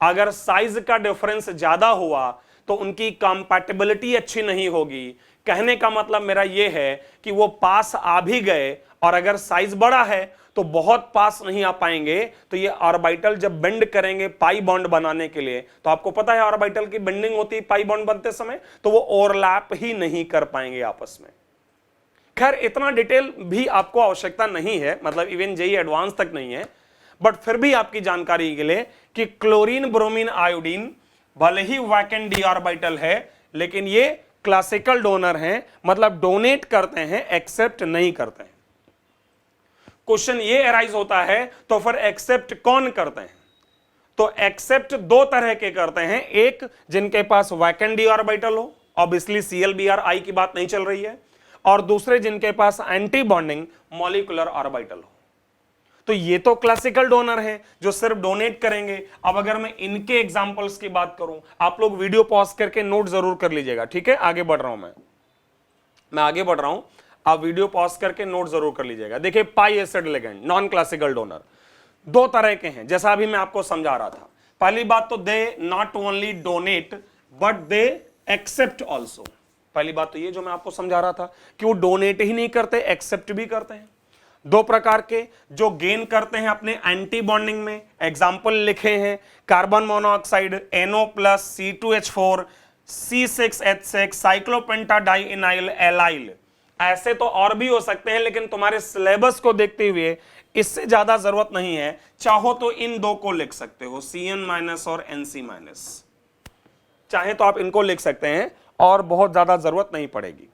अगर साइज का डिफरेंस ज्यादा हुआ तो उनकी कंपैटिबिलिटी अच्छी नहीं होगी। कहने का मतलब मेरा यह है कि वो पास आ भी गए और अगर साइज बड़ा है तो बहुत पास नहीं आ पाएंगे, तो ये ऑर्बिटल जब बेंड करेंगे पाई बॉन्ड बनाने के लिए, तो आपको पता है ऑर्बिटल की बेंडिंग होती है पाई बॉन्ड बनते समय, तो वो ओवरलैप ही नहीं कर पाएंगे आपस में। खैर इतना डिटेल भी आपको आवश्यकता नहीं है, मतलब इवन जेई एडवांस तक नहीं है, बट फिर भी आपकी जानकारी के लिए कि क्लोरीन ब्रोमीन आयोडीन भले ही वैकेंट डी ऑर्बिटल है लेकिन ये क्लासिकल डोनर हैं, मतलब डोनेट करते हैं एक्सेप्ट नहीं करते हैं। क्वेश्चन ये अराइज होता है तो फिर एक्सेप्ट कौन करते हैं? तो एक्सेप्ट दो तरह के करते हैं, एक जिनके पास वैकेंट डी ऑर्बिटल हो, ऑब्वियसली ClBr की बात नहीं चल रही है, और दूसरे जिनके पास एंटी बॉन्डिंग मॉलिक्यूलर ऑर्बिटल हो। तो ये तो क्लासिकल डोनर हैं जो सिर्फ डोनेट करेंगे। अब अगर मैं इनके एग्जांपल्स की बात करूं, आप लोग वीडियो पॉज करके नोट जरूर कर लीजिएगा, ठीक है? आगे बढ़ रहा हूं मैं आगे बढ़ रहा हूं, आप वीडियो पॉज करके नोट जरूर कर लीजिएगा। देखिए pi acid ligand non classical donor दो तरह के हैं, जैसा अभी मैं आपको समझा रहा था। पहली बात तो they not only donate but they accept also. पहली बात तो ये जो मैं आपको समझा रहा था कि वो डोनेट ही नहीं करते, एक्सेप्ट भी करते हैं। दो प्रकार के जो गेन करते हैं अपने एंटी बॉन्डिंग में, एग्जाम्पल लिखे हैं carbon monoxide NO+C2H4 C6H6 साइक्लोपेंटाडाइइनाइल allyl. ऐसे तो और भी हो सकते हैं लेकिन तुम्हारे सिलेबस को देखते हुए इससे ज्यादा जरूरत नहीं है। चाहो तो इन दो को लिख सकते हो, CN- और NC-, चाहे तो आप इनको लिख सकते हैं और बहुत ज्यादा जरूरत नहीं पड़ेगी।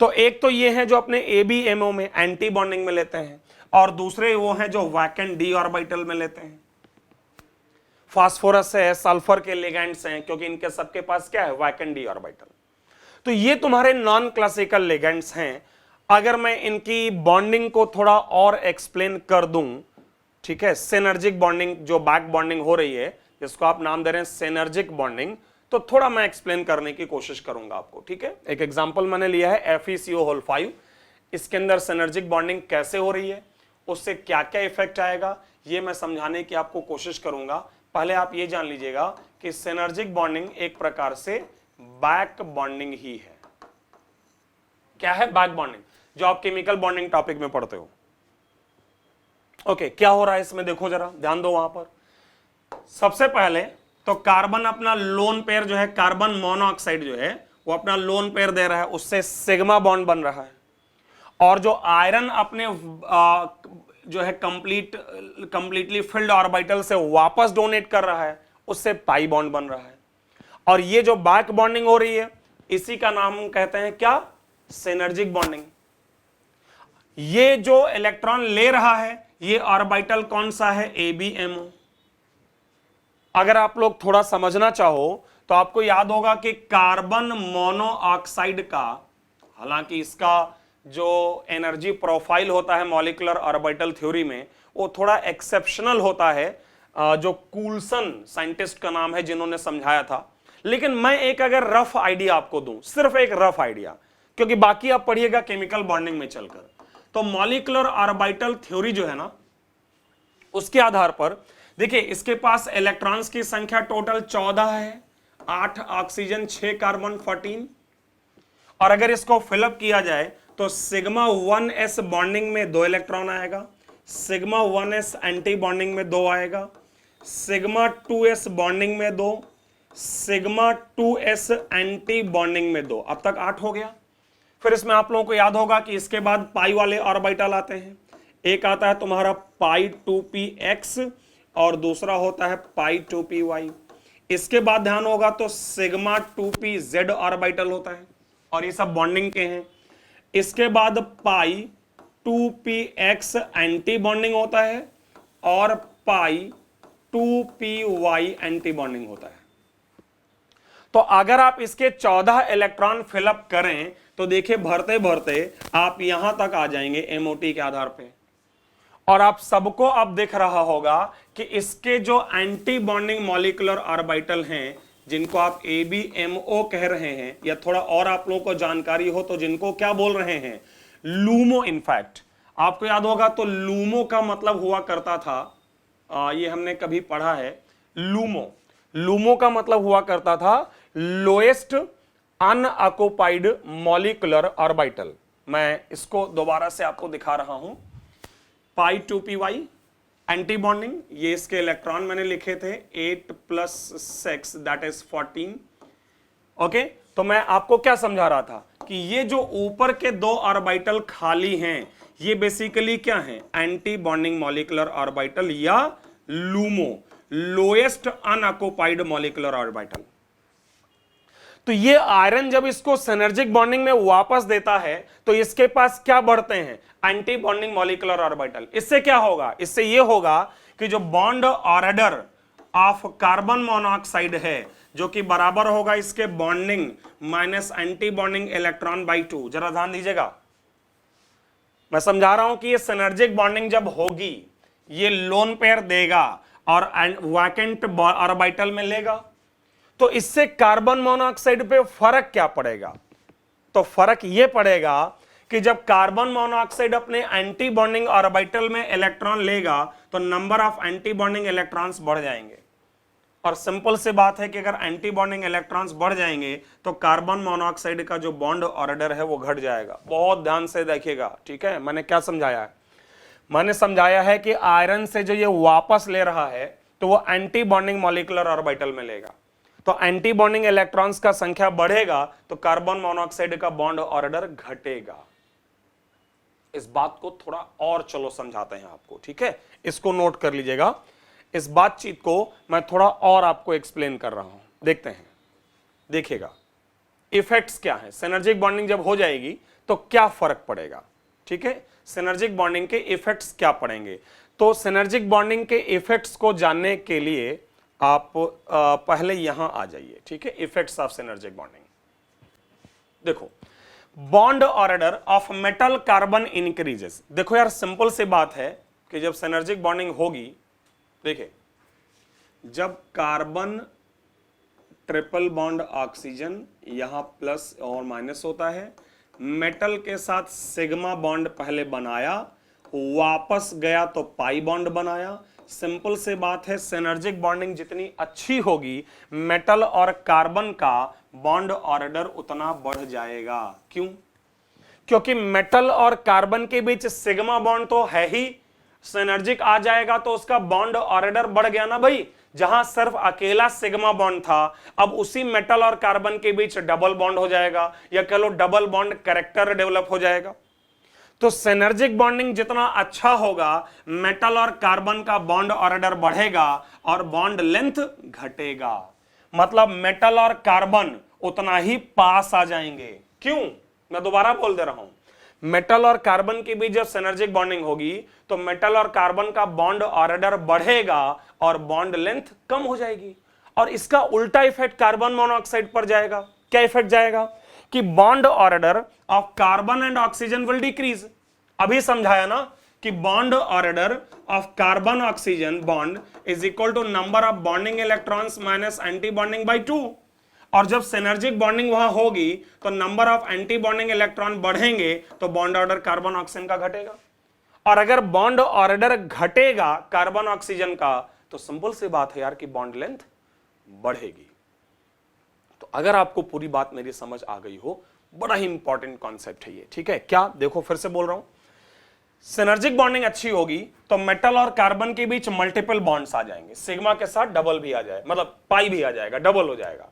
तो एक तो ये है जो अपने ABMO में एंटी बॉन्डिंग में लेते हैं, और दूसरे वो हैं जो वैकेंट डी ऑर्बिटल में लेते हैं। फास्फोरस है, सल्फर के लिगेंड्स हैं, क्योंकि इनके सबके पास क्या है, वैकेंट डी ऑर्बिटल। तो ये तुम्हारे नॉन क्लासिकल लिगेंड्स हैं। अगर मैं इनकी बॉन्डिंग को थोड़ा और एक्सप्लेन कर दूं, ठीक है, सिनर्जिक बॉन्डिंग जो बैक बॉन्डिंग हो रही है, जिसको आप नाम दे रहे हैं सिनर्जिक बॉन्डिंग, तो थोड़ा मैं एक्सप्लेन करने की कोशिश करूंगा आपको, ठीक है? एक एग्जांपल मैंने लिया है FeCO5। इसके अंदर सिनर्जिक बॉन्डिंग कैसे हो रही है, उससे क्या क्या इफेक्ट आएगा, ये मैं समझाने की आपको कोशिश करूंगा। पहले आप ये जान लीजिएगा कि सिनर्जिक बॉन्डिंग एक प्रकार से बैक बॉन्डिंग ही है। क्या है बैक बॉन्डिंग? जो आप केमिकल बॉन्डिंग टॉपिक में पढ़ते हो। ओके, क्या हो रहा है इसमें देखो जरा, ध्यान दो वहां पर। सबसे पहले तो कार्बन अपना लोन पेयर जो है, कार्बन मोनोऑक्साइड जो है वो अपना लोन पेयर दे रहा है, उससे सिग्मा बॉन्ड बन रहा है। और जो आयरन अपने जो है कंप्लीटली फिल्ड ऑर्बिटल से वापस डोनेट कर रहा है, उससे पाई बॉन्ड बन रहा है। और ये जो बैक बॉन्डिंग हो रही है इसी का नाम हम कहते हैं क्या, सिनर्जिक बॉन्डिंग। ये जो इलेक्ट्रॉन ले रहा है ये ऑर्बिटल कौन सा है, ABMO। अगर आप लोग थोड़ा समझना चाहो तो आपको याद होगा कि कार्बन मोनोऑक्साइड का, हालांकि इसका जो एनर्जी प्रोफाइल होता है मॉलिक्यूलर ऑर्बिटल थ्योरी में वो थोड़ा एक्सेप्शनल होता है, जो कूल्सन साइंटिस्ट का नाम है जिन्होंने समझाया था। लेकिन मैं एक अगर रफ आइडिया आपको दूं, सिर्फ एक रफ आइडिया, क्योंकि बाकी आप पढ़िएगा केमिकल बॉन्डिंग में चलकर, तो मॉलिक्यूलर ऑर्बिटल थ्योरी जो है ना, उसके आधार पर देखिए इसके पास इलेक्ट्रॉन्स की संख्या टोटल 14 है, 8 ऑक्सीजन 6 कार्बन 14। और अगर इसको फिलअप किया जाए तो सिग्मा 1s बॉन्डिंग में 2 इलेक्ट्रॉन आएगा, सिग्मा 1s एंटी बॉन्डिंग में 2 आएगा, सिग्मा 2s बॉन्डिंग में 2, सिग्मा 2s एंटी बॉन्डिंग में 2। अब तक 8 हो गया। फिर इसमें आप लोगों को याद होगा कि इसके बाद पाई वाले ऑर्बिटल आते हैं। एक आता है तुम्हारा पाई 2px और दूसरा होता है पाई 2py। इसके बाद ध्यान होगा तो सिग्मा 2pz ऑर्बिटल होता है और ये सब बॉन्डिंग के हैं। इसके बाद पाई 2px एंटी बॉन्डिंग होता है और पाई 2py एंटी बॉन्डिंग होता है। तो अगर आप इसके 14 इलेक्ट्रॉन फिलअप करें तो देखिए भरते भरते आप यहां तक आ जाएंगे MOT के आधार पे। और आप सबको अब दिख रहा होगा कि इसके जो एंटी बॉन्डिंग मॉलिक्यूलर ऑर्बिटल हैं, जिनको आप ABMO कह रहे हैं, या थोड़ा और आप लोगों को जानकारी हो तो जिनको क्या बोल रहे हैं, लूमो। इनफैक्ट आपको याद होगा तो लूमो का मतलब हुआ करता था, ये हमने कभी पढ़ा है, लूमो का मतलब हुआ करता था लोएस्ट अनऑक्युपाइड मॉलिक्यूलर ऑर्बिटल। मैं इसको दोबारा से आपको दिखा रहा हूं, पाई 2py एंटी बॉन्डिंग, ये इसके इलेक्ट्रॉन मैंने लिखे थे 8 + 6 दैट इज 14। ओके, तो मैं आपको क्या समझा रहा था कि ये जो ऊपर के 2 ऑर्बिटल खाली हैं ये बेसिकली क्या हैं, एंटी बॉन्डिंग मॉलिक्यूलर ऑर्बिटल या LUMO, lowest unoccupied molecular orbital. तो ये आयरन जब इसको सिनर्जिक बॉन्डिंग में वापस देता है तो इसके पास क्या बढ़ते हैं, एंटी बॉन्डिंग मॉलिक्यूलर ऑर्बिटल। इससे क्या होगा, इससे ये होगा कि जो bond order of carbon monoxide है जो कि बराबर होगा इसके bonding minus anti bonding electron by 2। जरा ध्यान दीजिएगा, मैं समझा रहा हूं कि ये सिनर्जिक बॉन्डिंग जब होगी ये लोन पेयर देगा और वैकेंट ऑर्बिटल में लेगा, तो इससे कार्बन मोनोऑक्साइड पे फर्क क्या पड़ेगा, तो फर्क यह पड़ेगा कि जब कार्बन मोनोऑक्साइड अपने एंटी बॉन्डिंग ऑर्बिटल में इलेक्ट्रॉन लेगा तो number of anti bonding electrons बढ़ जाएंगे। और सिंपल सी बात है कि अगर एंटी बॉन्डिंग इलेक्ट्रॉन्स बढ़ जाएंगे तो कार्बन मोनोऑक्साइड का जो बॉन्ड ऑर्डर है वो घट जाएगा। बहुत ध्यान से देखिएगा, ठीक है। मैंने क्या समझाया है, मैंने समझाया है कि आयरन से जो ये वापस ले रहा है तो वो एंटी बॉन्डिंग मॉलिक्यूलर ऑर्बिटल में लेगा, तो एंटी बॉन्डिंग इलेक्ट्रॉन्स का संख्या बढ़ेगा तो कार्बन मोनोऑक्साइड का बॉन्ड ऑर्डर घटेगा। इस बात को थोड़ा और चलो समझाते हैं आपको, ठीक है, इसको नोट कर लीजिएगा। इस बातचीत को मैं थोड़ा और आपको एक्सप्लेन कर रहा हूं, देखते हैं, देखिएगा इफेक्ट्स क्या है। सिनर्जिक बॉन्डिंग जब हो जाएगी तो क्या फर्क पड़ेगा, ठीक है, सिनर्जिक बॉन्डिंग के इफेक्ट्स क्या पड़ेंगे। तो सिनर्जिक बॉन्डिंग के इफेक्ट्स को जानने के लिए आप पहले यहां आ जाइए, ठीक है, इफेक्ट्स ऑफ सिनर्जिक बॉन्डिंग। देखो, bond order of metal carbon increases. देखो यार, सिंपल सी बात है कि जब सिनर्जिक बॉन्डिंग होगी, देखिए जब कार्बन ट्रिपल बॉन्ड ऑक्सीजन यहां प्लस और माइनस होता है, मेटल के साथ सिग्मा बॉन्ड पहले बनाया, वापस गया तो पाई बॉन्ड बनाया। सिंपल से बात है, सिनर्जिक बॉन्डिंग जितनी अच्छी होगी मेटल और कार्बन का बॉन्ड ऑर्डर उतना बढ़ जाएगा। क्यों? क्योंकि मेटल और कार्बन के बीच सिग्मा बॉन्ड तो है ही, सिनर्जिक आ जाएगा तो उसका बॉन्ड ऑर्डर बढ़ गया ना भाई। जहां सिर्फ अकेला सिग्मा बॉन्ड था अब उसी मेटल और कार्बन के बीच डबल बॉन्ड हो जाएगा, या कह लो डबल बॉन्ड कैरेक्टर डेवलप हो जाएगा। तो सिनर्जिक बॉन्डिंग जितना अच्छा होगा मेटल और कार्बन का बॉन्ड ऑर्डर बढ़ेगा और बॉन्ड लेंथ घटेगा, मतलब मेटल और कार्बन उतना ही पास आ जाएंगे। क्यों? मैं दोबारा बोल दे रहा हूं, मेटल और कार्बन के बीच जब सिनर्जिक बॉन्डिंग होगी तो मेटल और कार्बन का बॉन्ड ऑर्डर बढ़ेगा और बॉन्ड लेंथ कम हो जाएगी। और इसका उल्टा इफेक्ट कार्बन मोनोऑक्साइड पर जाएगा। क्या इफेक्ट जाएगा कि bond order of carbon and oxygen will decrease. अभी समझाया ना कि bond order of carbon oxygen bond is equal to number of bonding electrons minus anti bonding by 2। और जब सिनर्जिक बॉन्डिंग वहां होगी तो number of anti bonding electron बढ़ेंगे तो बॉन्ड ऑर्डर कार्बन ऑक्सीजन का घटेगा। और अगर बॉन्ड ऑर्डर घटेगा कार्बन ऑक्सीजन का तो सिंपल सी बात है यार कि बॉन्ड लेंथ बढ़ेगी। तो अगर आपको पूरी बात मेरी समझ आ गई हो, बड़ा ही इंपॉर्टेंट कॉन्सेप्ट है ये, ठीक है। क्या? देखो फिर से बोल रहा हूं, सिनर्जिक बॉन्डिंग अच्छी होगी तो मेटल और कार्बन के बीच मल्टीपल बॉन्ड्स आ जाएंगे, सिग्मा के साथ डबल भी आ जाए, मतलब पाई भी आ जाएगा, डबल हो जाएगा।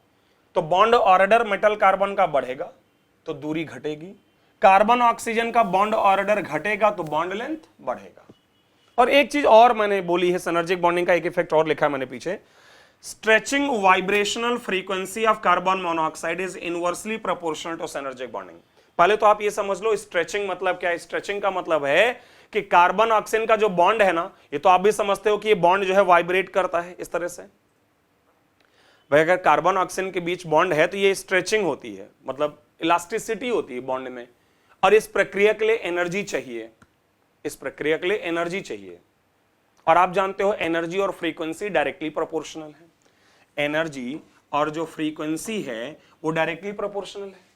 तो बॉन्ड ऑर्डर मेटल कार्बन का बढ़ेगा तो दूरी घटेगी, कार्बन ऑक्सीजन का बॉन्ड ऑर्डर घटेगा तो बॉन्ड लेंथ बढ़ेगा। और एक चीज और मैंने बोली है, सिनर्जिक बॉन्डिंग का एक इफेक्ट और लिखा है मैंने पीछे, stretching vibrational frequency of carbon monoxide is inversely proportional to synergic bonding. पहले तो आप ये समझ लो स्ट्रेचिंग मतलब क्या है। स्ट्रेचिंग का मतलब है कि कार्बन ऑक्सीजन का जो बॉन्ड है ना, ये तो आप भी समझते हो कि ये बॉन्ड जो है वाइब्रेट करता है इस तरह से। भाई अगर कार्बन ऑक्सीजन के बीच बॉन्ड है तो ये स्ट्रेचिंग होती है, मतलब इलास्टिसिटी होती है बॉन्ड में। और इस प्रक्रिया के लिए एनर्जी चाहिए, इस प्रक्रिया के लिए एनर्जी चाहिए। और आप जानते हो एनर्जी और फ्रीक्वेंसी डायरेक्टली प्रोपोर्शनल है। एनर्जी और जो फ्रीक्वेंसी है वो डायरेक्टली प्रोपोर्शनल है।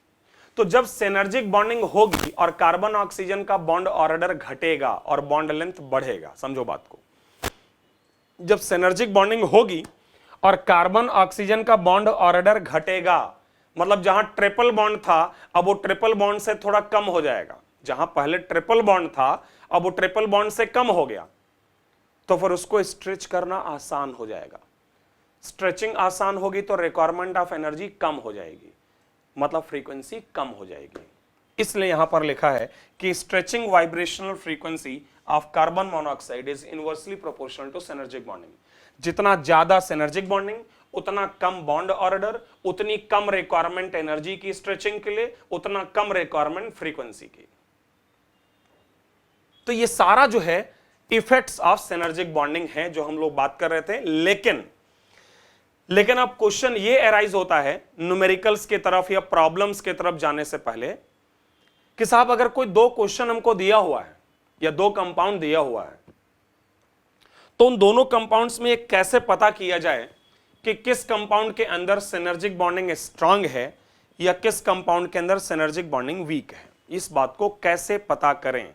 तो जब सिनर्जिक बॉन्डिंग होगी और कार्बन ऑक्सीजन का बॉन्ड ऑर्डर घटेगा और बॉन्ड लेंथ बढ़ेगा, समझो बात को, जब सिनर्जिक बॉन्डिंग होगी और कार्बन ऑक्सीजन का बॉन्ड ऑर्डर घटेगा, मतलब जहां ट्रिपल बॉन्ड था अब वो ट्रिपल बॉन्ड से थोड़ा कम हो जाएगा, जहां पहले ट्रिपल बॉन्ड था अब वो ट्रिपल बॉन्ड से कम हो गया, तो फिर उसको स्ट्रेच करना आसान हो जाएगा। स्ट्रेचिंग आसान होगी तो रिक्वायरमेंट ऑफ एनर्जी कम हो जाएगी, मतलब फ्रीक्वेंसी कम हो जाएगी। इसलिए यहां पर लिखा है कि stretching vibrational frequency of carbon monoxide is inversely proportional to synergic bonding. जितना ज्यादा सिनर्जिक बॉन्डिंग उतना कम बॉन्ड ऑर्डर, उतनी कम रिक्वायरमेंट एनर्जी की स्ट्रेचिंग के लिए, उतना कम रिक्वायरमेंट फ्रीक्वेंसी की। तो ये सारा जो है इफेक्ट्स ऑफ सिनर्जिक बॉन्डिंग है जो हम लोग बात कर रहे थे। लेकिन अब क्वेश्चन ये अराइज होता है न्यूमेरिकल्स की तरफ या प्रॉब्लम्स की तरफ जाने से पहले कि साहब अगर कोई दो क्वेश्चन हमको दिया हुआ है या दो कंपाउंड दिया हुआ है तो उन दोनों कंपाउंड्स में एक कैसे पता किया जाए कि किस कंपाउंड के अंदर सिनर्जिक बॉन्डिंग स्ट्रांग है या किस कंपाउंड के अंदर सिनर्जिक बॉन्डिंग वीक है, इस बात को कैसे पता करें।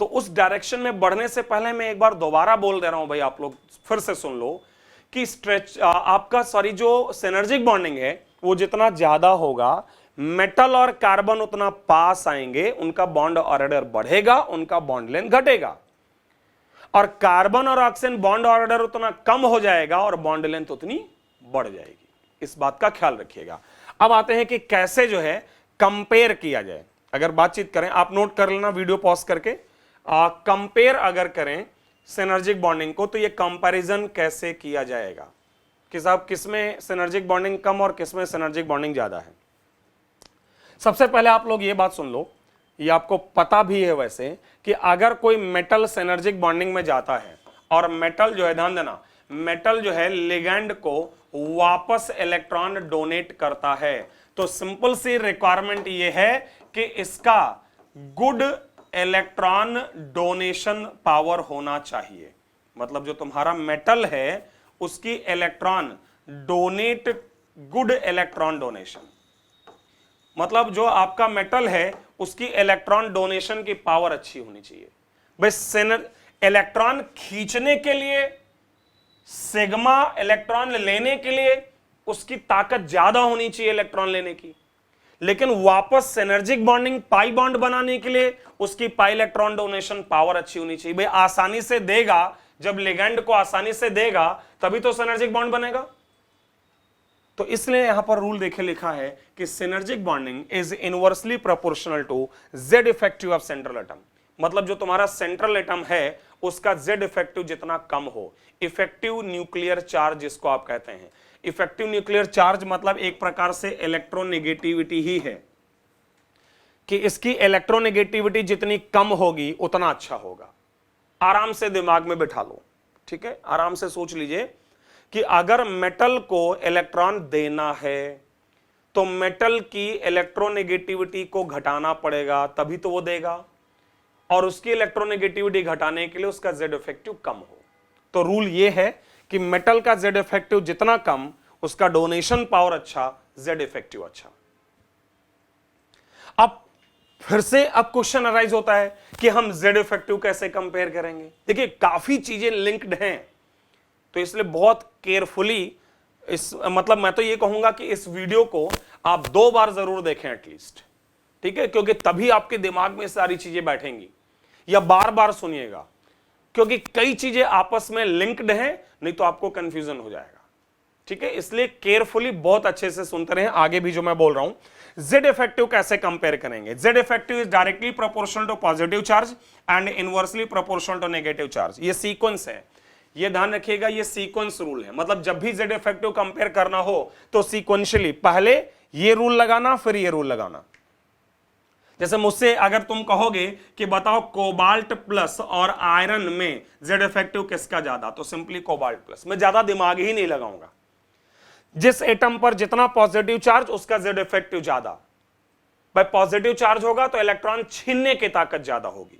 तो उस डायरेक्शन में बढ़ने से पहले मैं एक बार दोबारा बोल दे रहा हूं भाई, आप लोग फिर से सुन लो कि आपका जो सिनर्जिक बॉन्डिंग है वो जितना ज्यादा होगा मेटल और कार्बन उतना पास आएंगे, उनका बॉन्ड ऑर्डर बढ़ेगा, उनका बॉन्ड लेंथ घटेगा, और कार्बन और ऑक्सीजन बॉन्ड ऑर्डर उतना कम हो जाएगा और बॉन्ड लेंथ उतनी बढ़ जाएगी। इस बात का ख्याल रखिएगा। अब आते हैं कि कैसे जो है कंपेयर किया जाए। अगर बातचीत करें, आप नोट कर लेना वीडियो पॉज करके, कंपेयर अगर करें सिनर्जिक बॉन्डिंग को तो ये कंपैरिजन कैसे किया जाएगा कि साहब किसमें सिनर्जिक बॉन्डिंग कम और किसमें सिनर्जिक बॉन्डिंग ज्यादा है। सबसे पहले आप लोग ये बात सुन लो, ये आपको पता भी है वैसे कि अगर कोई मेटल सिनर्जिक बॉन्डिंग में जाता है और मेटल जो है, ध्यान देना, मेटल जो है लिगैंड को वापस इलेक्ट्रॉन डोनेट करता है, तो सिंपल सी रिक्वायरमेंट ये है कि इसका गुड इलेक्ट्रॉन डोनेशन पावर होना चाहिए। मतलब जो तुम्हारा मेटल है उसकी electron donate, good electron donation, मतलब जो आपका मेटल है उसकी इलेक्ट्रॉन डोनेशन की पावर अच्छी होनी चाहिए। भाई इलेक्ट्रॉन खींचने के लिए, सिग्मा इलेक्ट्रॉन लेने के लिए उसकी ताकत ज्यादा होनी चाहिए इलेक्ट्रॉन लेने की, लेकिन वापस सिनर्जिक बॉन्डिंग पाई बॉन्ड बनाने के लिए उसकी पाई इलेक्ट्रॉन डोनेशन पावर अच्छी होनी चाहिए। भाई आसानी से देगा, जब लिगैंड को आसानी से देगा तभी तो सिनर्जिक बॉन्ड बनेगा। तो इसलिए यहां पर रूल देखे लिखा है कि synergic bonding is inversely proportional to Z effective of central atom. मतलब जो तुम्हारा सेंट्रल एटम है उसका जेड इफेक्टिव जितना कम हो, इफेक्टिव न्यूक्लियर चार्ज जिसको आप कहते हैं। इफेक्टिव न्यूक्लियर चार्ज मतलब एक प्रकार से इलेक्ट्रोनेगेटिविटी ही है कि इसकी इलेक्ट्रोनेगेटिविटी जितनी कम होगी उतना अच्छा होगा। आराम से दिमाग में बिठा लो, ठीक है, आराम से सोच लीजिए कि अगर मेटल को इलेक्ट्रॉन देना है तो मेटल की इलेक्ट्रोनेगेटिविटी को घटाना पड़ेगा तभी तो वो देगा, और उसकी इलेक्ट्रोनेगेटिविटी घटाने के लिए उसका जेड इफेक्टिव कम हो। तो रूल ये है कि मेटल का जेड इफेक्टिव जितना कम उसका डोनेशन पावर अच्छा, जेड इफेक्टिव अच्छा। अब फिर से अब क्वेश्चन अराइज होता है कि हम जेड इफेक्टिव कैसे कंपेयर करेंगे। देखिए काफी चीजें लिंक्ड हैं, तो इसलिए बहुत केयरफुली मतलब मैं तो ये कहूंगा कि इस वीडियो को आप 2 बार जरूर देखें एटलीस्ट, ठीक है, क्योंकि तभी आपके दिमाग में सारी चीजें बैठेंगी, या बार बार सुनिएगा क्योंकि कई चीजें आपस में लिंक्ड हैं, नहीं तो आपको कंफ्यूजन हो जाएगा, ठीक है। इसलिए केयरफुली बहुत अच्छे से सुनते रहें। आगे भी जो मैं बोल रहा हूं जेड इफेक्टिव कैसे कंपेयर करेंगे। Z effective is directly proportional to positive charge and inversely proportional to negative charge. ये सीक्वेंस है, ये ध्यान रखिएगा, ये सीक्वेंस रूल है। मतलब जब भी जेड इफेक्टिव कंपेयर करना हो तो सीक्वेंशियली पहले ये रूल लगाना फिर ये रूल लगाना। जैसे मुझसे अगर तुम कहोगे कि बताओ कोबाल्ट प्लस और आयरन में जेड इफेक्टिव किसका ज्यादा, तो सिंपली कोबाल्ट प्लस। मैं ज्यादा दिमाग ही नहीं लगाऊंगा, जिस एटम पर जितना पॉजिटिव चार्ज उसका जेड इफेक्टिव ज्यादा। भाई पॉजिटिव चार्ज होगा तो इलेक्ट्रॉन छीनने की ताकत ज्यादा होगी।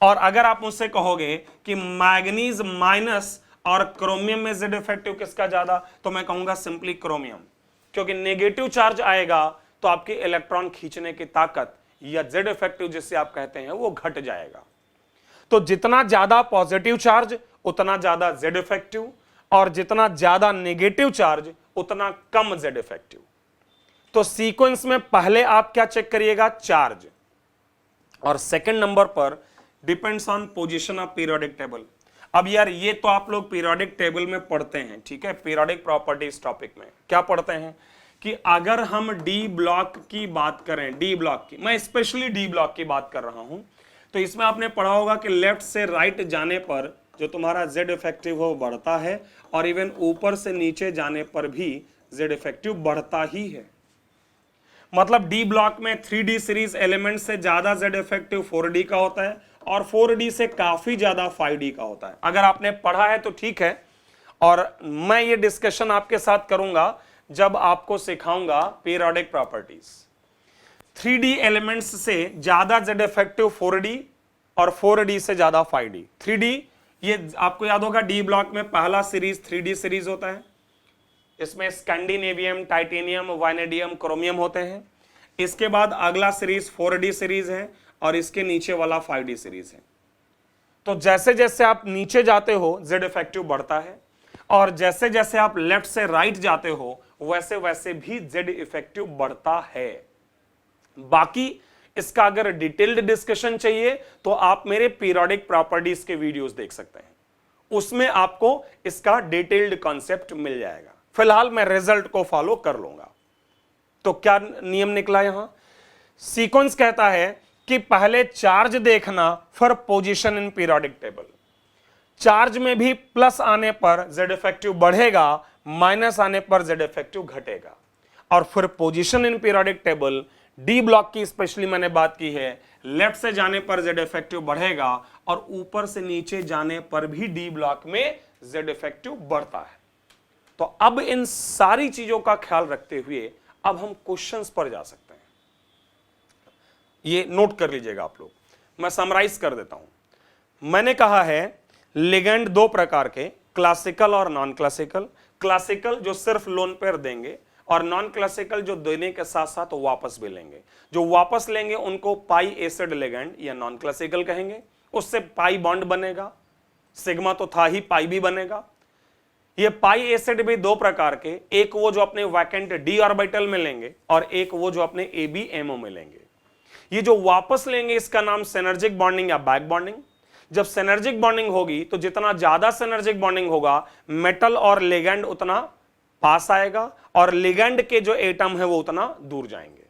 और अगर आप मुझसे कहोगे कि मैग्नीज माइनस और क्रोमियम में जेड इफेक्टिव किसका ज्यादा, तो मैं कहूंगा सिंपली क्रोमियम, क्योंकि नेगेटिव चार्ज आएगा तो आपके इलेक्ट्रॉन खींचने की ताकत या जेड इफेक्टिव जिसे आप कहते हैं वो घट जाएगा। तो जितना ज्यादा पॉजिटिव चार्ज उतना ज्यादा जेड इफेक्टिव, और जितना ज्यादा नेगेटिव चार्ज उतना कम जेड इफेक्टिव। तो सीक्वेंस में पहले आप क्या चेक करिएगा, चार्ज, और सेकंड नंबर पर depends on position of periodic table. अब यार ये तो आप लोग पीरियोडिक टेबल में पढ़ते हैं, ठीक है, पीरियोडिक प्रॉपर्टीज टॉपिक में क्या पढ़ते हैं कि अगर हम डी ब्लॉक की बात करें, डी ब्लॉक की, मैं स्पेशली डी ब्लॉक की बात कर रहा हूं, तो इसमें आपने पढ़ा होगा कि लेफ्ट से राइट जाने पर जो तुम्हारा जेड इफेक्टिव हो बढ़ता है, और इवन ऊपर से नीचे जाने पर भी जेड इफेक्टिव बढ़ता ही है। मतलब डी ब्लॉक में 3D सीरीज एलिमेंट से ज्यादा जेड इफेक्टिव 4D का होता है, और 4D से काफी ज्यादा 5D का होता है। अगर आपने पढ़ा है तो ठीक है, और मैं ये डिस्कशन आपके साथ करूंगा जब आपको सिखाऊंगा पीरियोडिक प्रॉपर्टीज। 3D एलिमेंट्स से ज्यादा जेड इफेक्टिव 4D और 4D से ज्यादा 5D। 3D ये आपको याद होगा, डी ब्लॉक में पहला सीरीज 3D सीरीज होता है, इसमें स्कैंडिनेवियम, टाइटेनियम, वाइनेडियम, क्रोमियम होते हैं। इसके बाद अगला सीरीज 4D सीरीज है, और इसके नीचे वाला 5D सीरीज है। तो जैसे जैसे आप नीचे जाते हो जेड इफेक्टिव बढ़ता है, और जैसे जैसे आप लेफ्ट से राइट जाते हो वैसे वैसे भी जेड इफेक्टिव बढ़ता है। बाकी इसका अगर डिटेल्ड डिस्कशन चाहिए तो आप मेरे पीरियोडिक प्रॉपर्टीज के वीडियोस देख सकते हैं, उसमें आपको इसका डिटेल्ड कॉन्सेप्ट मिल जाएगा। फिलहाल मैं रिजल्ट को फॉलो कर लूंगा। तो क्या नियम निकला यहां, सीक्वेंस कहता है कि पहले चार्ज देखना फिर position in periodic table. Charge में भी प्लस आने पर जेड इफेक्टिव बढ़ेगा, माइनस आने पर जेड इफेक्टिव घटेगा। और फिर position in periodic table, D block की स्पेशली मैंने बात की है, लेफ्ट से जाने पर जेड इफेक्टिव बढ़ेगा, और ऊपर से नीचे जाने पर भी डी ब्लॉक में जेड इफेक्टिव बढ़ता है। तो अब इन सारी चीजों का ख्याल रखते हुए अब हम क्वेश्चंस पर जा सकते हैं। ये नोट कर लीजिएगा आप लोग, मैं समराइज कर देता हूं। मैंने कहा है लिगेंड दो प्रकार के, क्लासिकल और नॉन क्लासिकल। क्लासिकल जो सिर्फ लोन पेयर देंगे, और नॉन क्लासिकल जो देने के साथ साथ वापस भी लेंगे। जो वापस लेंगे उनको पाई एसिड लिगेंड या नॉन क्लासिकल कहेंगे। उससे पाई बॉन्ड बनेगा, सिग्मा तो था ही, पाई भी बनेगा। ये पाई एसिड भी दो प्रकार के, एक वो जो अपने वैकेंट डी ऑर्बिटल में लेंगे, और एक वो जो अपने AB MO में लेंगे। ये जो वापस लेंगे इसका नाम सिनर्जिक बॉन्डिंग या बैक बॉन्डिंग। जब सिनर्जिक बॉन्डिंग होगी तो जितना ज्यादा सिनर्जिक बॉन्डिंग होगा, मेटल और लिगेंड उतना पास आएगा, और लिगेंड के जो एटम है वो उतना दूर जाएंगे।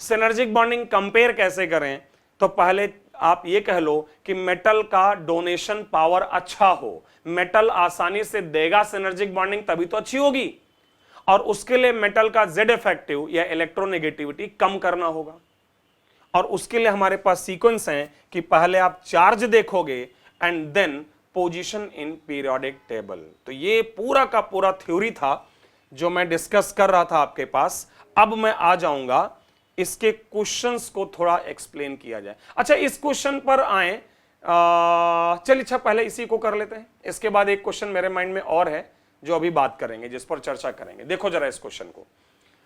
सिनर्जिक बॉन्डिंग कंपेयर कैसे करें, तो पहले आप ये कह लो कि मेटल का डोनेशन पावर अच्छा हो, मेटल आसानी से देगा सिनर्जिक बॉन्डिंग, तभी तो अच्छी होगी। और उसके लिए मेटल का जेड इफेक्टिव या इलेक्ट्रोनेगेटिविटी कम करना होगा। और उसके लिए हमारे पास सीक्वेंस है कि पहले आप चार्ज देखोगे and then position in periodic table. तो ये पूरा का पूरा थ्योरी था जो मैं डिस्कस कर रहा था आपके पास। अब मैं आ जाऊंगा इसके क्वेश्चंस को थोड़ा एक्सप्लेन किया जाए। अच्छा, इस क्वेश्चन पर आए, चलिए अच्छा पहले इसी को कर लेते हैं। इसके बाद एक क्वेश्चन मेरे माइंड में और है जो अभी बात करेंगे, जिस पर चर्चा करेंगे। देखो जरा इस क्वेश्चन को,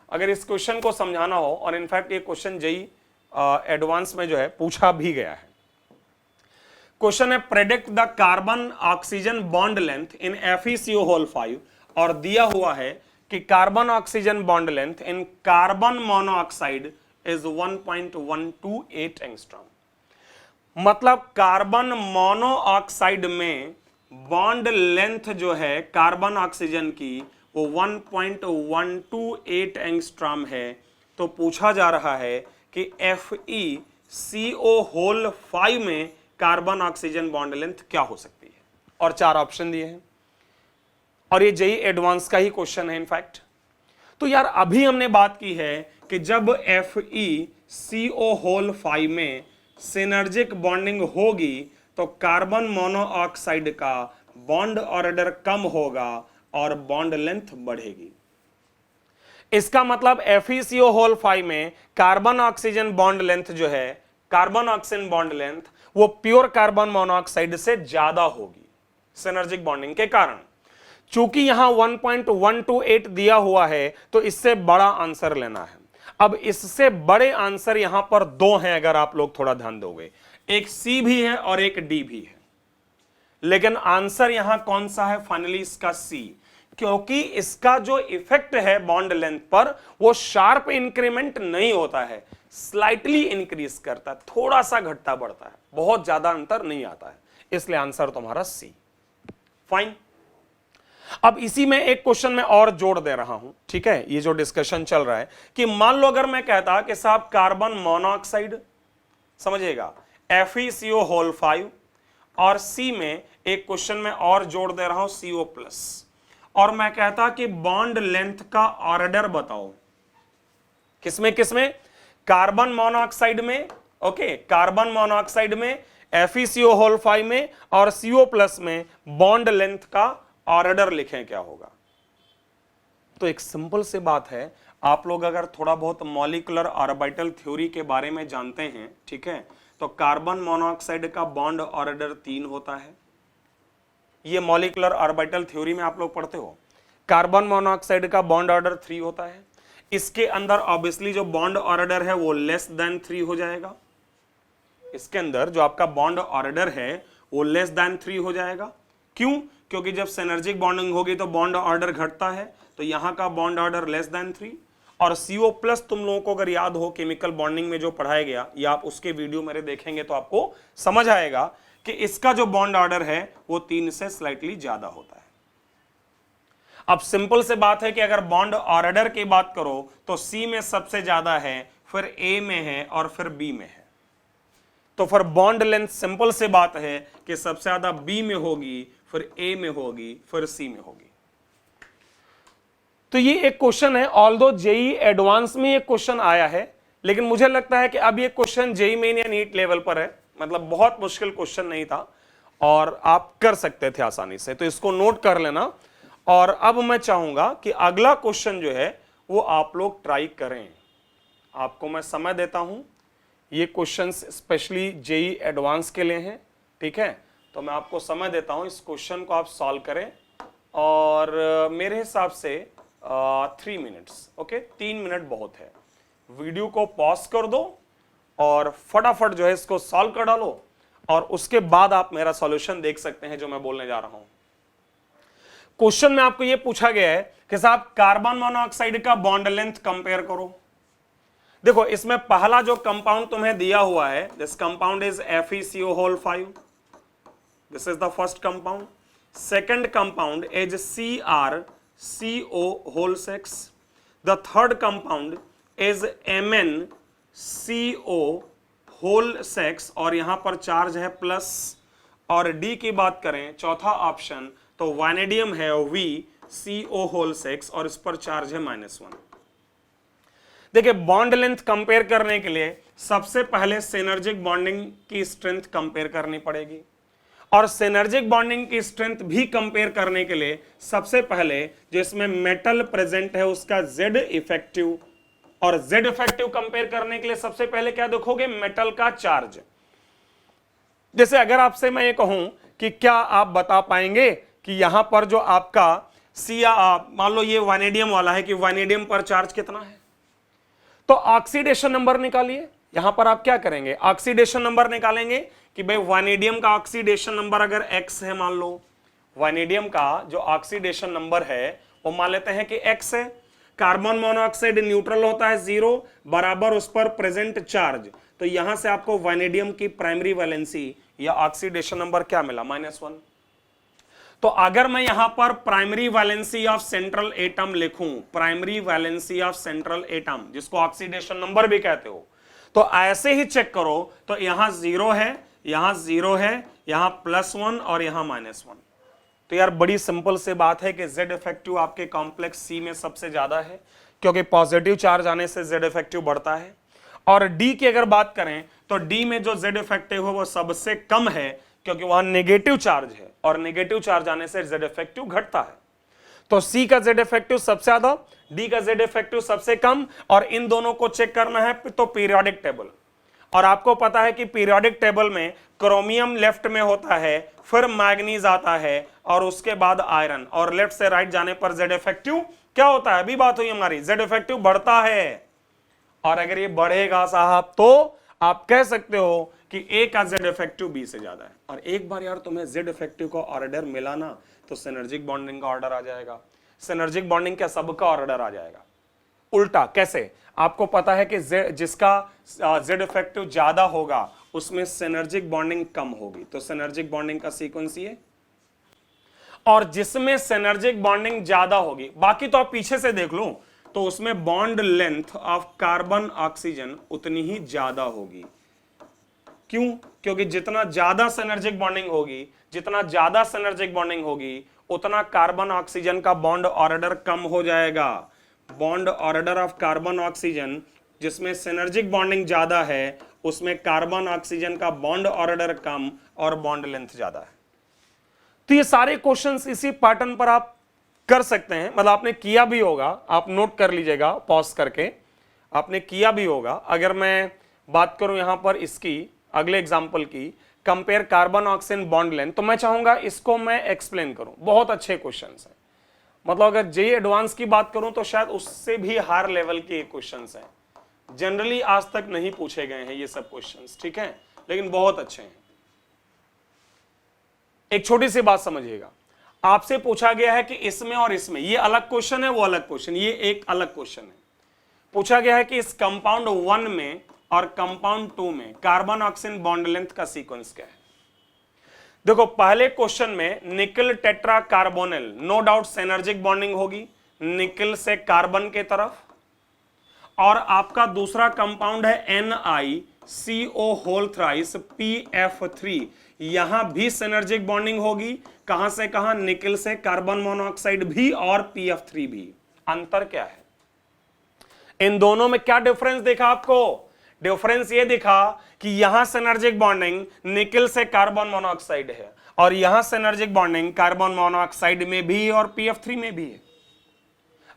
अगर इस क्वेश्चन को समझाना हो, और इनफैक्ट ये क्वेश्चन जेई एडवांस में जो है पूछा भी गया है। क्वेश्चन है predict the carbon oxygen bond length in FeCO5, और दिया हुआ है कि carbon oxygen bond length in carbon monoxide is 1.128 angstrom. मतलब कार्बन मोनोऑक्साइड में बॉन्ड लेंथ जो है कार्बन ऑक्सीजन की वो 1.128 एंगस्ट्रॉम है। तो पूछा जा रहा है कि FeCO5 में कार्बन ऑक्सीजन बॉन्ड लेंथ क्या हो सकती है, और चार ऑप्शन दिए हैं, और ये जेई एडवांस का ही क्वेश्चन है इनफैक्ट। तो यार अभी हमने बात की है कि जब FeCO5 में सिनर्जिक बॉन्डिंग होगी तो कार्बन मोनोऑक्साइड का बॉन्ड ऑर्डर कम होगा और बॉन्ड लेंथ बढ़ेगी। इसका मतलब FeCO5 में कार्बन ऑक्सीजन बॉन्ड लेंथ जो है, कार्बन ऑक्सीजन बॉन्ड लेंथ, वो प्योर कार्बन मोनोऑक्साइड से ज्यादा होगी सिनर्जिक बॉन्डिंग के कारण। चूंकि यहां 1.128 दिया हुआ है तो इससे बड़ा आंसर लेना है। अब इससे बड़े आंसर यहां पर दो हैं, अगर आप लोग थोड़ा ध्यान दोगे, एक सी भी है और एक डी भी है, लेकिन आंसर यहां कौन सा है फाइनली? इसका सी, क्योंकि इसका जो इफेक्ट है बॉन्ड लेंथ पर वो शार्प इंक्रीमेंट नहीं होता है, स्लाइटली इंक्रीज करता है, थोड़ा सा घटता बढ़ता है, बहुत ज्यादा अंतर नहीं आता है, इसलिए आंसर तुम्हारा सी। फाइन। अब इसी में एक क्वेश्चन मैं और जोड़ दे रहा हूं, ठीक है, ये जो डिस्कशन चल रहा है कि मान लो अगर मैं कहता कि साहब कार्बन मोनोऑक्साइड, समझिएगा, FeCO5, और सी में एक क्वेश्चन में और जोड़ दे रहा हूं CO+, और मैं कहता कि बॉन्ड लेंथ का ऑर्डर बताओ, किसमें किसमें? कार्बन मोनोऑक्साइड में, ओके, कार्बन मोनोऑक्साइड में, FeCO5 में और CO+ में बॉन्ड लेंथ का ऑर्डर लिखें, क्या होगा? तो एक सिंपल सी बात है, आप लोग अगर थोड़ा बहुत मॉलिक्यूलर ऑर्बिटल थ्योरी के बारे में जानते हैं, ठीक है, तो कार्बन मोनोऑक्साइड का बॉन्ड ऑर्डर 3 होता है, ये मॉलिक्यूलर ऑर्बिटल थ्योरी में आप लोग पढ़ते हो। कार्बन मोनोऑक्साइड का बॉन्ड ऑर्डर 3 होता है, इसके अंदर ऑब्वियसली जो बॉन्ड ऑर्डर है वो लेस देन 3 हो जाएगा, इसके अंदर जो आपका बॉन्ड ऑर्डर है वो लेस देन 3 हो जाएगा। क्यों? क्योंकि जब सिनर्जिक बॉन्डिंग होगी तो बॉन्ड ऑर्डर घटता है, तो यहां का बॉन्ड ऑर्डर लेस देन 3। और CO+ तुम लोगों को अगर याद हो केमिकल बॉन्डिंग में जो पढ़ाया गया, या आप उसके वीडियो मेरे देखेंगे तो आपको समझ आएगा कि इसका जो बॉन्ड ऑर्डर है वो 3 से स्लाइटली ज्यादा होता है। अब सिंपल से बात है कि अगर बॉन्ड ऑर्डर की बात करो तो C में सबसे ज्यादा है, फिर A में है और फिर B में है। तो फिर बॉन्ड लेंथ सिंपल से बात है कि सबसे ज्यादा B में होगी, फिर A में होगी, फिर C में होगी। तो ये एक क्वेश्चन है, ऑल्दो जेई एडवांस में ये क्वेश्चन आया है, लेकिन मुझे लगता है कि अब ये क्वेश्चन जेई मेन या नीट लेवल पर है, मतलब बहुत मुश्किल क्वेश्चन नहीं था और आप कर सकते थे आसानी से, तो इसको नोट कर लेना। और अब मैं चाहूंगा कि अगला क्वेश्चन जो है वो आप लोग ट्राई करें, आपको मैं समय देता हूं, ये क्वेश्चंस स्पेशली जेई एडवांस के लिए हैं, ठीक है, तो मैं आपको समय देता हूं, इस क्वेश्चन को आप सॉल्व करें, और मेरे हिसाब से 3 मिनट्स, ओके, 3 मिनट बहुत है। वीडियो को पॉज कर दो और फटाफट जो है इसको सॉल्व कर डालो, और उसके बाद आप मेरा सॉल्यूशन देख सकते हैं जो मैं बोलने जा रहा हूं। क्वेश्चन में आपको यह पूछा गया है कि साहब कार्बन मोनोऑक्साइड का बॉन्ड लेंथ कंपेयर करो। देखो इसमें पहला जो कंपाउंड तुम्हें दिया हुआ है, this compound is FeCO5, this is the first compound. Second compound is CrCO6, the third compound is MnCO6, और यहां पर चार्ज है प्लस। और डी की बात करें, चौथा ऑप्शन, तो वैनेडियम है VCO6 और इस पर चार्ज है -1। देखिए बॉन्ड लेंथ कंपेयर करने के लिए सबसे पहले सिनर्जिक बॉन्डिंग की स्ट्रेंथ कंपेयर करनी पड़ेगी, और सिनर्जिक बॉन्डिंग की स्ट्रेंथ भी कंपेयर करने के लिए सबसे पहले जो इसमें मेटल प्रेजेंट है उसका Z इफेक्टिव, और Z इफेक्टिव कंपेयर करने के लिए सबसे पहले क्या देखोगे? मेटल का चार्ज। जैसे अगर आपसे मैं ये कहूं कि क्या आप बता पाएंगे कि यहां पर जो आपका मान लो ये वैनेडियम वाला है, कि वैनेडियम पर चार्ज कितना है, तो ऑक्सीडेशन नंबर निकालिए। यहां पर आप क्या करेंगे? ऑक्सीडेशन नंबर निकालेंगे कि भाई वैनेडियम का ऑक्सीडेशन नंबर अगर X है, मान लो वैनेडियम का जो ऑक्सीडेशन नंबर है वो मान लेते हैं कि X है। कार्बन मोनोऑक्साइड न्यूट्रल होता है 0 बराबर उस पर प्रेजेंट चार्ज, तो यहां से आपको वैनेडियम की प्राइमरी वैलेंसी या ऑक्सीडेशन नंबर क्या मिला? -1। तो अगर मैं यहां पर primary valency of central atom लिखूं, primary valency of central atom जिसको ऑक्सीडेशन नंबर भी कहते हो, तो ऐसे ही चेक करो, तो यहां 0 है, यहां 0 है, यहां +1 और यहां -1। तो यार बड़ी सिंपल से बात है कि Z इफेक्टिव आपके कॉम्प्लेक्स C में सबसे ज्यादा है, क्योंकि पॉजिटिव चार्ज आने से Z इफेक्टिव बढ़ता है। और D की अगर बात करें तो D में जो Z इफेक्टिव है वो सबसे कम है, क्योंकि वहां नेगेटिव चार्ज है, और नेगेटिव चार्ज आने से Z इफेक्टिव घटता है। तो C का Z इफेक्टिव सबसे ज्यादा, D का Z इफेक्टिव सबसे कम, और इन दोनों को चेक करना है तो पीरियोडिक टेबल। और आपको पता है कि पीरियोडिक टेबल में क्रोमियम लेफ्ट में होता है, फिर मैग्नीज आता है, और उसके बाद आयरन, और लेफ्ट से राइट जाने पर Z इफेक्टिव क्या होता है? अभी बात हुई हमारी, Z इफेक्टिव बढ़ता है, और अगर ये बढ़ेगा साहब तो आप कह सकते हो कि ए का जेड इफेक्टिव बी से ज्यादा है। और एक बार यार तुम्हें जेड इफेक्टिव का ऑर्डर मिला ना तो सिनर्जिक बॉन्डिंग का ऑर्डर आ जाएगा। सिनर्जिक बॉन्डिंग क्या सबका ऑर्डर आ जाएगा। उल्टा कैसे, आपको पता है कि जिसका जेड इफेक्टिव ज्यादा होगा उसमें सिनर्जिक बॉन्डिंग कम होगी, तो सिनर्जिक बॉन्डिंग का सीक्वेंस ये, और जिसमें सिनर्जिक बॉन्डिंग ज्यादा होगी, बाकी तो आप पीछे से देख लो, तो उसमें bond length of carbon oxygen उतनी ही ज्यादा होगी। क्यों? क्योंकि जितना ज्यादा सिनर्जिक बॉन्डिंग होगी, जितना ज्यादा सिनर्जिक बॉन्डिंग होगी उतना कार्बन ऑक्सीजन का बॉन्ड ऑर्डर कम हो जाएगा। Bond order of carbon oxygen जिसमें सिनर्जिक बॉन्डिंग ज्यादा है उसमें कार्बन ऑक्सीजन का बॉन्ड ऑर्डर कम और बॉन्ड लेंथ ज्यादा है। तो ये सारे क्वेश्चंस इसी पैटर्न पर आप कर सकते हैं, मतलब आपने किया भी होगा, आप नोट कर लीजिएगा पॉज करके, आपने किया भी होगा। अगर मैं बात करूं यहां पर इसकी अगले एग्जांपल की, compare carbon oxygen bond length, तो मैं चाहूंगा इसको मैं एक्सप्लेन करूं। बहुत अच्छे क्वेश्चंस हैं, मतलब अगर जेईई एडवांस की बात करूं तो शायद उससे भी हायर लेवल के क्वेश्चंस हैं। जनरली आज तक नहीं पूछे गए हैं ये सब क्वेश्चंस, ठीक है, लेकिन बहुत अच्छे हैं। एक छोटी सी बात समझिएगा, आपसे पूछा गया है कि इसमें और इसमें, ये अलग क्वेश्चन है, वो अलग क्वेश्चन, ये एक अलग क्वेश्चन है। पूछा गया है कि इस कंपाउंड 1 में और कंपाउंड 2 में कार्बन ऑक्सीजन बॉन्ड लेंथ का सीक्वेंस क्या है। देखो पहले क्वेश्चन में nickel tetra carbonyl, no doubt synergic bonding होगी निकल से कार्बन के तरफ, और आपका दूसरा कंपाउंड है NiCO होल थ्राइस PF3, यहां भी सिनर्जिक बॉन्डिंग होगी, कहां से कहां, निकल से कार्बन मोनोऑक्साइड भी और PF3 भी। अंतर क्या है इन दोनों में, क्या डिफरेंस देखा आपको? डिफरेंस ये दिखा कि यहां सिनर्जिक बॉन्डिंग निकल से कार्बन मोनोऑक्साइड है और यहां सिनर्जिक बॉन्डिंग कार्बन मोनोऑक्साइड में भी और PF3 में भी है।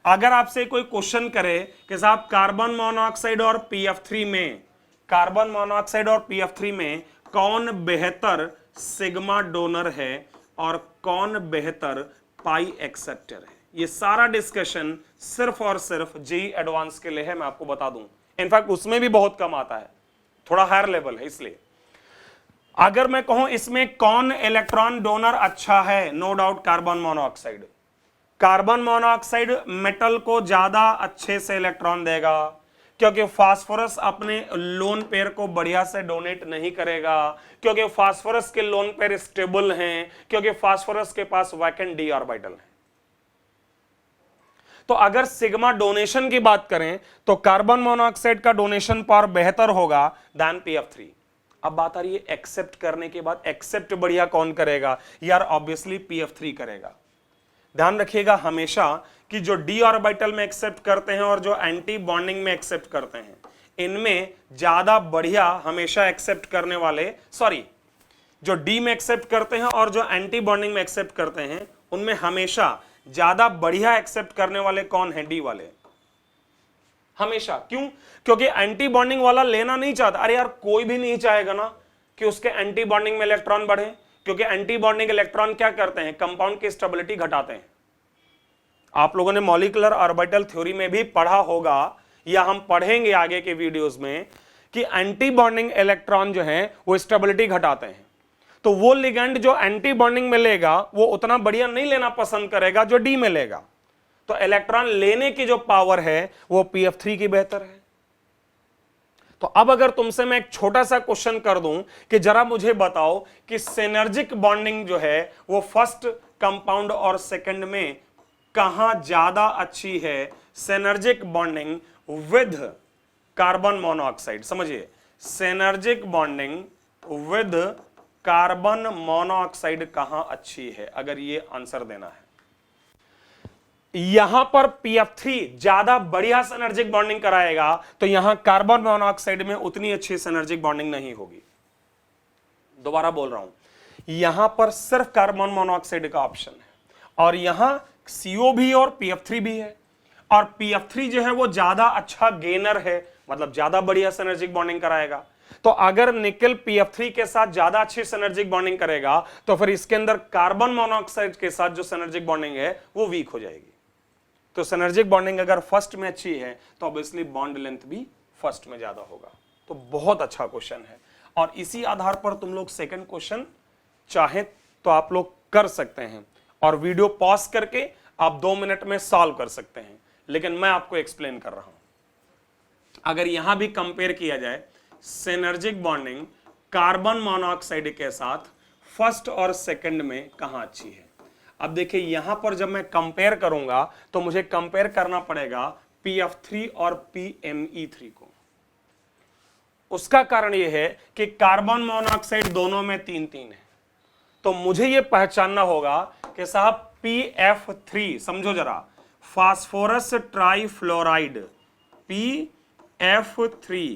अगर आपसे कोई क्वेश्चन करे कि साहब कार्बन मोनोऑक्साइड और PF3 में, कार्बन मोनोऑक्साइड और PF3 में कौन बेहतर सिग्मा डोनर है और कौन बेहतर पाई एक्सेप्टर है, ये सारा डिस्कशन सिर्फ और सिर्फ जेईई एडवांस के लिए है, मैं आपको बता दूं। इनफैक्ट उसमें भी बहुत कम आता है, थोड़ा हायर लेवल है। इसलिए अगर मैं कहूं इसमें कौन इलेक्ट्रॉन डोनर अच्छा है, no doubt carbon monoxide. Carbon monoxide metal को ज्यादा अच्छे से इलेक्ट्रॉन देगा, क्योंकि फास्फोरस अपने लोन पेयर को बढ़िया से डोनेट नहीं करेगा, क्योंकि फास्फोरस के लोन पेयर स्टेबल हैं, क्योंकि फास्फोरस के पास वैकेंट डी ऑर्बिटल है। तो अगर सिग्मा डोनेशन की बात करें तो कार्बन मोनोऑक्साइड का डोनेशन पावर बेहतर होगा देन PF3। अब बात आ रही है एक्सेप्ट करने के बाद, एक्सेप्ट बढ़िया कौन करेगा यार, ऑब्वियसली PF3 करेगा। ध्यान रखिएगा हमेशा कि जो डी ऑर्बिटल में एक्सेप्ट करते हैं और जो एंटी बॉन्डिंग में एक्सेप्ट करते हैं, इनमें ज्यादा बढ़िया हमेशा एक्सेप्ट करने वाले, सॉरी, जो डी में एक्सेप्ट करते हैं और जो एंटी बॉन्डिंग में एक्सेप्ट करते हैं, उनमें हमेशा ज्यादा बढ़िया एक्सेप्ट करने वाले कौन है, डी वाले हमेशा। क्यों? क्योंकि एंटी बॉन्डिंग वाला लेना नहीं चाहता। अरे यार कोई भी नहीं चाहेगा ना कि उसके एंटी बॉन्डिंग में इलेक्ट्रॉन बढ़े, क्योंकि एंटी बॉन्डिंग इलेक्ट्रॉन क्या करते हैं, कंपाउंड की स्टेबिलिटी घटाते हैं। आप लोगों ने मॉलिक्यूलर ऑर्बिटल थ्योरी में भी पढ़ा होगा, या हम पढ़ेंगे आगे के वीडियोस में, कि एंटी बॉन्डिंग इलेक्ट्रॉन जो है वो स्टेबिलिटी घटाते हैं। तो वो लिगेंड जो एंटी बॉन्डिंग में लेगा वो उतना बढ़िया नहीं लेना पसंद करेगा जो डी में लेगा। तो इलेक्ट्रॉन लेने की जो पावर है वो PF3 की बेहतर है। तो अब अगर तुमसे मैं एक छोटा सा क्वेश्चन कर दूं कि जरा मुझे बताओ कि सिनर्जिक बॉन्डिंग जो है वो फर्स्ट कंपाउंड और सेकंड में कहां ज्यादा अच्छी है, synergic bonding with carbon monoxide. समझिए, synergic bonding with carbon monoxide कहां अच्छी है, अगर ये आंसर देना है। यहां पर PF3 ज्यादा बढ़िया सिनर्जिक बॉन्डिंग कराएगा, तो यहां कार्बन मोनोऑक्साइड में उतनी अच्छी सिनर्जिक बॉन्डिंग नहीं होगी। दोबारा बोल रहा हूं, यहां पर सिर्फ कार्बन मोनोऑक्साइड का ऑप्शन है और यहां CO भी और PF3 भी है, और PF3 जो है वो ज्यादा अच्छा गेनर है, मतलब ज्यादा बढ़िया सिनर्जिक बॉन्डिंग कराएगा। तो अगर निकल PF3 के साथ ज्यादा अच्छी सिनर्जिक बॉन्डिंग करेगा तो फिर इसके अंदर कार्बन मोनोऑक्साइड के साथ जो सिनर्जिक बॉन्डिंग है वो वीक हो जाएगी। तो सिनर्जिक बॉन्डिंग अगर फर्स्ट में अच्छी है तो ऑब्वियसली बॉन्ड लेंथ भी फर्स्ट में ज्यादा होगा। तो बहुत अच्छा क्वेश्चन है और इसी आधार पर तुम लोग सेकंड क्वेश्चन चाहे तो आप लोग कर सकते हैं और वीडियो पॉज करके आप 2 मिनट में सॉल्व कर सकते हैं, लेकिन मैं आपको एक्सप्लेन कर रहा हूं। अगर यहां भी कंपेयर किया जाए सिनर्जिक बॉन्डिंग कार्बन मोनोऑक्साइड के साथ फर्स्ट और सेकंड में कहां अच्छी है। अब देखिए यहां पर जब मैं कंपेयर करूंगा तो मुझे कंपेयर करना पड़ेगा PF3 और PME3 को। उसका कारण यह है कि कार्बन मोनोऑक्साइड दोनों में 3-3 है, तो मुझे यह पहचानना होगा कि साहब PF3 समझो जरा, फास्फोरस ट्राइफ्लोराइड PF3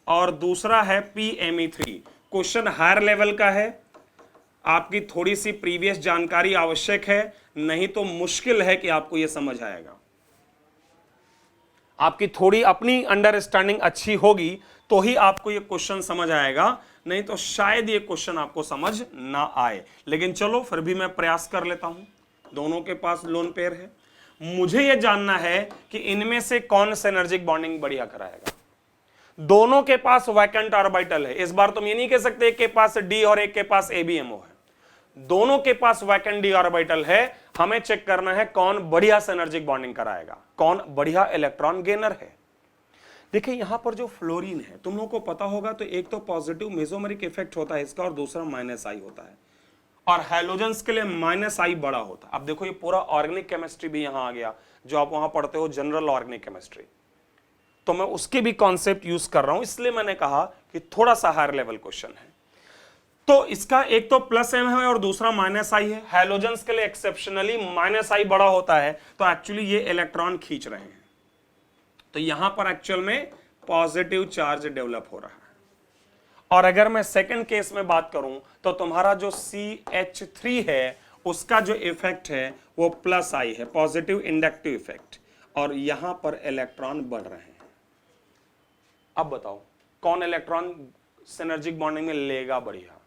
और दूसरा है PME3। क्वेश्चन हायर लेवल का है, आपकी थोड़ी सी प्रीवियस जानकारी आवश्यक है, नहीं तो मुश्किल है कि आपको यह समझ आएगा। आपकी थोड़ी अपनी अंडरस्टैंडिंग अच्छी होगी तो ही आपको यह क्वेश्चन समझ आएगा, नहीं तो शायद ये क्वेश्चन आपको समझ ना आए। लेकिन चलो फिर भी मैं प्रयास कर लेता हूं। दोनों के पास लोन पेयर है, मुझे यह जानना है कि इनमें से कौन सिनर्जिक बॉन्डिंग बढ़िया कराएगा। दोनों के पास वैकेंट ऑर्बिटल है, इस बार तुम ये नहीं कह सकते एक के पास डी और एक के पास ABMO है, दोनों के पास वैकेंट डी ऑर्बिटल है। हमें चेक करना है कौन बढ़िया सिनर्जिक बॉन्डिंग कराएगा, कौन बढ़िया इलेक्ट्रॉन गेनर है। देखिए यहां पर जो फ्लोरीन है तुम लोगों को पता होगा, तो एक तो पॉजिटिव मेसोमेरिक इफेक्ट होता है इसका और दूसरा -I होता है, और हैलोजेंस के लिए -I बड़ा होता है। अब देखो ये पूरा ऑर्गेनिक केमिस्ट्री भी यहां आ गया, जो आप वहां पढ़ते हो जनरल ऑर्गेनिक केमिस्ट्री, तो मैं उसके भी कॉन्सेप्ट यूज कर रहा हूं, इसलिए मैंने कहा कि थोड़ा सा हायर लेवल क्वेश्चन है। तो इसका एक तो +M है और दूसरा -I है। हैलोजेंस के लिए एक्सेप्शनली -I बड़ा होता है, तो एक्चुअली ये इलेक्ट्रॉन खींच रहे हैं, तो यहां पर एक्चुअल में पॉजिटिव चार्ज डेवलप हो रहा है। और अगर मैं सेकंड केस में बात करूं तो तुम्हारा जो CH3 है उसका जो इफेक्ट है वो +I है, पॉजिटिव इंडक्टिव इफेक्ट, और यहां पर इलेक्ट्रॉन बढ़ रहे हैं। अब बताओ कौन इलेक्ट्रॉन सिनर्जिक बॉन्डिंग में लेगा बढ़िया।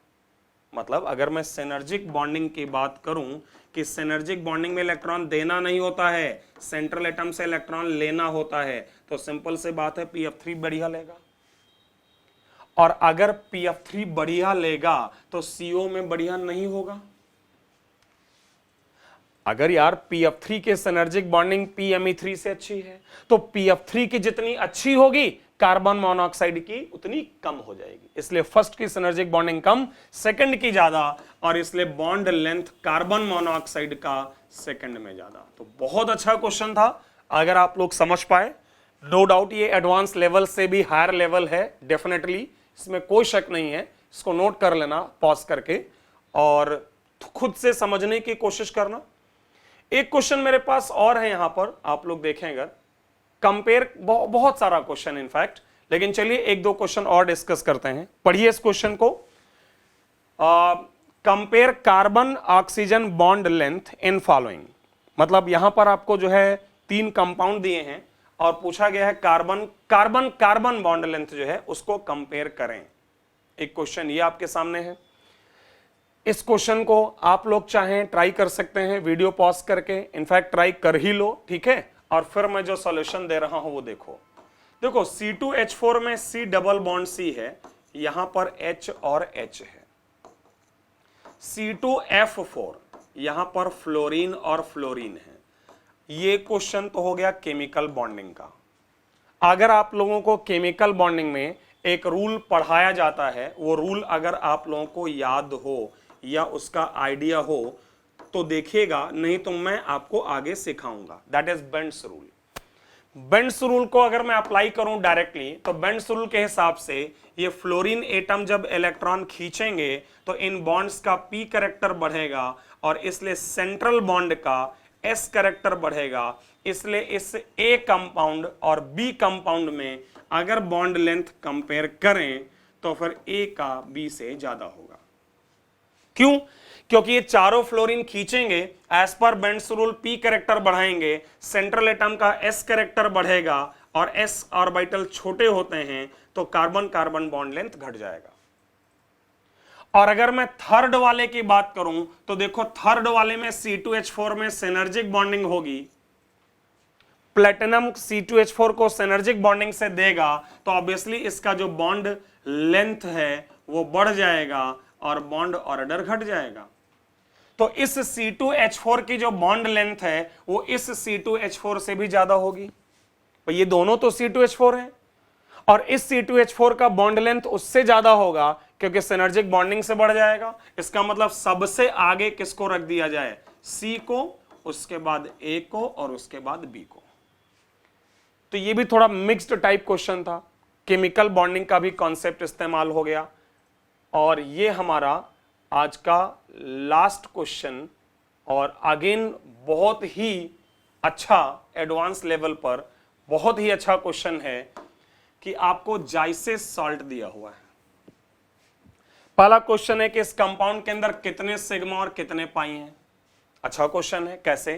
मतलब अगर मैं सिनर्जिक बॉन्डिंग की बात करूं कि सिनर्जिक बॉन्डिंग में इलेक्ट्रॉन देना नहीं होता है, सेंट्रल एटम से इलेक्ट्रॉन लेना होता है, तो सिंपल से बात है PF3 बढ़िया लेगा। और अगर PF3 बढ़िया लेगा तो CO में बढ़िया नहीं होगा। अगर यार PF3 के सिनर्जिक बॉन्डिंग PME3 से अच्छी है तो PF3 की जितनी अच्छी होगी कार्बन मोनोऑक्साइड की उतनी कम हो जाएगी। इसलिए फर्स्ट की सिनर्जिक बॉन्डिंग कम, सेकंड की ज्यादा, और इसलिए बॉन्ड लेंथ कार्बन मोनोऑक्साइड का सेकंड में ज्यादा। तो बहुत अच्छा क्वेश्चन था, अगर आप लोग समझ पाए। नो डाउट ये एडवांस लेवल से भी हायर लेवल है, डेफिनेटली, इसमें कोई शक नहीं है। इसको नोट कर लेना पॉज करके और खुद से समझने की कोशिश करना। एक क्वेश्चन मेरे पास और है यहां पर, आप लोग देखें अगर कंपेयर, बहुत सारा क्वेश्चन इनफैक्ट, लेकिन चलिए एक दो क्वेश्चन और डिस्कस करते हैं। पढ़िए इस क्वेश्चन को। Compare carbon oxygen bond length in following. मतलब यहां पर आपको जो है 3 कंपाउंड दिए हैं और पूछा गया है carbon carbon carbon bond length जो है उसको कंपेयर करें। एक क्वेश्चन ये आपके सामने है। इस क्वेश्चन को आप लोग चाहें ट्राई कर सकते हैं वीडियो पॉज करके, इनफैक्ट ट्राई कर ही लो, ठीक है, और फिर मैं जो सॉल्यूशन दे रहा हूं वो देखो। देखो C2H4 में C डबल बॉन्ड C है, यहां पर H और H है। C2F4 यहां पर फ्लोरीन और फ्लोरीन है। ये क्वेश्चन तो हो गया केमिकल बॉन्डिंग का। अगर आप लोगों को केमिकल बॉन्डिंग में एक रूल पढ़ाया जाता है, वो रूल अगर आप लोगों को याद हो या उसका आइडिया हो तो देखिएगा, नहीं तो मैं आपको आगे सिखाऊंगा। That is Bent's rule. Bent's rule को अगर मैं अप्लाई करूं डायरेक्टली, तो बेंड्स रूल के हिसाब से ये फ्लोरीन एटम जब इलेक्ट्रॉन खींचेंगे तो इन बॉन्ड्स का P कैरेक्टर बढ़ेगा और इसलिए सेंट्रल बॉन्ड का S कैरेक्टर बढ़ेगा। इसलिए इस A कंपाउंड और B कंपाउंड में अगर बॉन्ड लेंथ कंपेयर करें तो फिर A का B से ज्यादा होगा। क्यों? क्योंकि ये चारों फ्लोरीन खींचेंगे, as per Bent's rule P character बढ़ाएंगे, सेंट्रल एटम का S कैरेक्टर बढ़ेगा और S ऑर्बिटल छोटे होते हैं तो कार्बन कार्बन बॉन्ड लेंथ घट जाएगा। और अगर मैं थर्ड वाले की बात करूं तो देखो थर्ड वाले में C2H4 में सिनर्जिक बॉन्डिंग होगी, प्लेटिनम C2H4 को सिनर्जिक बॉन्डिंग से देगा तो ऑब्वियसली इसका जो बॉन्ड लेंथ है वो बढ़ जाएगा और बॉन्ड ऑर्डर घट जाएगा। तो इस C2H4 की जो बॉन्ड लेंथ है वो इस C2H4 से भी ज्यादा होगी। तो ये दोनों तो C2H4 है और इस C2H4 का बॉन्ड लेंथ उससे ज्यादा होगा क्योंकि सिनर्जिक बॉन्डिंग से बढ़ जाएगा। इसका मतलब सबसे आगे किसको रख दिया जाए, C को, उसके बाद A को और उसके बाद B को। तो ये भी थोड़ा मिक्स्ड टाइप क्वेश्चन था, केमिकल बॉन्डिंग का भी कॉन्सेप्ट इस्तेमाल हो गया। और ये हमारा आज का लास्ट क्वेश्चन और अगेन बहुत ही अच्छा एडवांस लेवल पर बहुत ही अच्छा क्वेश्चन है कि आपको जाइसेस सॉल्ट दिया हुआ है। पहला क्वेश्चन है कि इस कंपाउंड के अंदर कितने सिग्मा और कितने पाई हैं। अच्छा क्वेश्चन है, कैसे?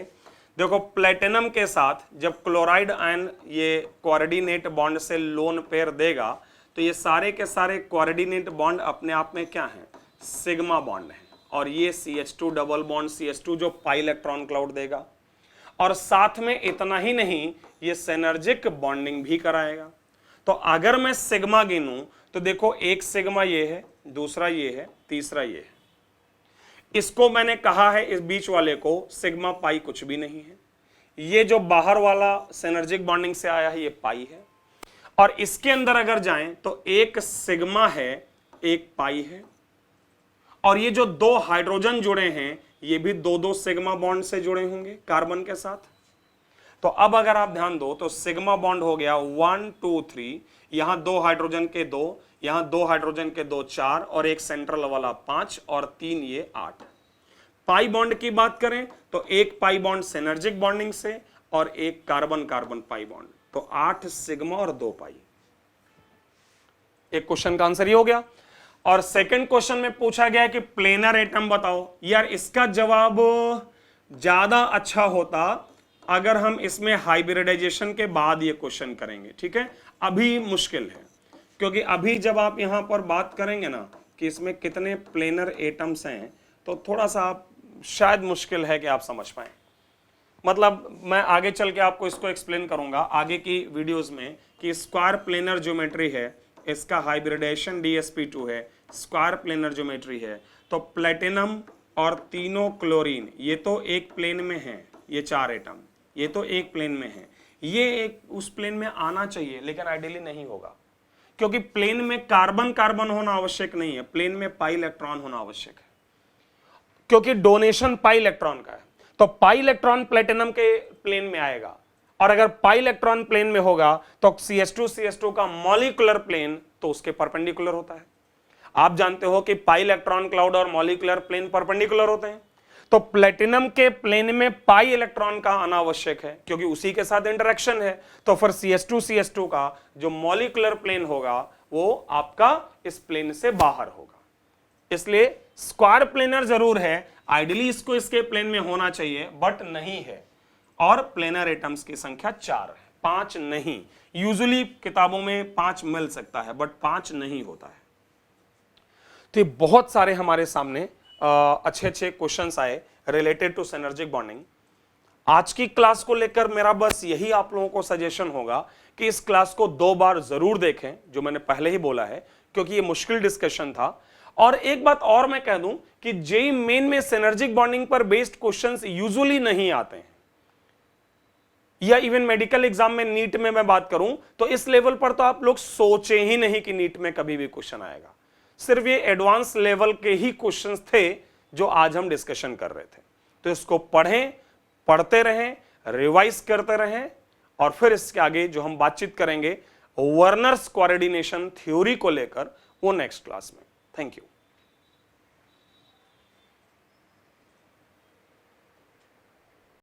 देखो, प्लेटिनम के साथ जब क्लोराइड आयन ये कोऑर्डिनेट बॉन्ड से लोन पेयर देगा तो ये सारे के सारे कोऑर्डिनेट बॉन्ड अपने आप में क्या है, सिग्मा बॉन्ड है। और ये CH2 डबल बॉन्ड CH2 जो पाई इलेक्ट्रॉन क्लाउड देगा। और साथ में इतना ही नहीं, ये सिनर्जिक बॉन्डिंग भी कराएगा। तो अगर मैं सिग्मा गिनूं तो देखो, एक सिग्मा ये है, दूसरा ये है, तीसरा ये है। इसको मैंने कहा है, इस बीच वाले को सिग्मा पाई कुछ भी नहीं है। ये जो बाहर वाला सिनर्जिक बॉन्डिंग से आया है ये पाई है। और इसके अंदर अगर जाएं तो एक सिग्मा है, एक पाई है। और ये जो दो हाइड्रोजन जुड़े हैं ये भी दो दो सिग्मा बॉन्ड से जुड़े होंगे कार्बन के साथ। तो अब अगर आप ध्यान दो तो सिग्मा बॉन्ड हो गया 1 2 3, यहां दो हाइड्रोजन के दो, यहां दो हाइड्रोजन के दो 4 और एक सेंट्रल वाला 5 और 3 ये 8। पाई बॉन्ड की बात करें तो एक पाई बॉन्ड सिनर्जिक बॉन्डिंग से और एक कार्बन कार्बन पाई बॉन्ड, तो 8 सिग्मा और 2 पाई। एक क्वेश्चन का आंसर ये हो गया। और सेकंड क्वेश्चन में पूछा गया कि प्लेनर एटम बताओ। यार इसका जवाब ज्यादा अच्छा होता अगर हम इसमें हाइब्रिडाइजेशन के बाद ये क्वेश्चन करेंगे, ठीक है। अभी मुश्किल है क्योंकि अभी जब आप यहां पर बात करेंगे ना कि इसमें कितने प्लेनर एटम्स हैं तो थोड़ा सा शायद मुश्किल है कि आप समझ पाए। मतलब मैं आगे चल के आपको इसको एक्सप्लेन करूंगा आगे की वीडियोस में कि स्क्वायर प्लेनर ज्योमेट्री है, इसका हाइब्रिडाइजेशन DsP2 है, स्क्वायर प्लेनर ज्योमेट्री है। तो प्लेटिनम और तीनों क्लोरीन ये तो एक प्लेन में है, ये 4 एटम ये तो एक प्लेन में है, ये एक उस प्लेन में आना चाहिए लेकिन आइडियली नहीं होगा क्योंकि प्लेन में कार्बन कार्बन होना आवश्यक नहीं है, प्लेन में पाई इलेक्ट्रॉन होना आवश्यक है क्योंकि डोनेशन पाई इलेक्ट्रॉन का है। तो पाई इलेक्ट्रॉन प्लेटिनम के प्लेन में आएगा और अगर पाई इलेक्ट्रॉन प्लेन में होगा तो CH2 का मॉलिक्यूलर प्लेन तो उसके परपेंडिकुलर होता है। आप जानते हो कि पाई इलेक्ट्रॉन क्लाउड और मॉलिक्यूलर प्लेन परपेंडिकुलर होते हैं। तो प्लेटिनम के प्लेन में पाई इलेक्ट्रॉन का आना आवश्यक है क्योंकि उसी के साथ इंटरेक्शन है। तो फिर CH2 का जो मॉलिक्यूलर प्लेन होगा वो आपका इस प्लेन से बाहर होगा। इसलिए स्क्वायर प्लेनर जरूर है, आइडियली इसको इसके प्लेन में होना चाहिए बट नहीं है। और प्लेनर एटम्स की संख्या 4 है, 5 नहीं। यूजुअली किताबों में 5 मिल सकता है बट 5 नहीं होता है। तो ये बहुत सारे हमारे सामने अच्छे अच्छे क्वेश्चंस आए रिलेटेड टू सिनर्जिक बॉन्डिंग। आज की क्लास को लेकर मेरा बस यही आप लोगों को सजेशन होगा कि इस क्लास को 2 बार जरूर देखें, जो मैंने पहले ही बोला है, क्योंकि ये मुश्किल डिस्कशन था। और एक बात और मैं कह दूं कि जेईई मेन में सिनर्जिक बॉन्डिंग पर बेस्ड क्वेश्चंस यूजुअली नहीं आते हैं, या इवन मेडिकल एग्जाम में नीट में मैं बात करूं तो इस लेवल पर तो आप लोग सोचे ही नहीं कि नीट में कभी भी क्वेश्चन आएगा। सिर्फ ये एडवांस लेवल के ही क्वेश्चंस थे जो आज हम डिस्कशन कर रहे थे। तो इसको पढ़ें, पढ़ते रहें, रिवाइज करते रहें और फिर इसके आगे जो हम बातचीत करेंगे वर्नर्स कोऑर्डिनेशन थ्योरी को लेकर वो नेक्स्ट क्लास में। Thank you.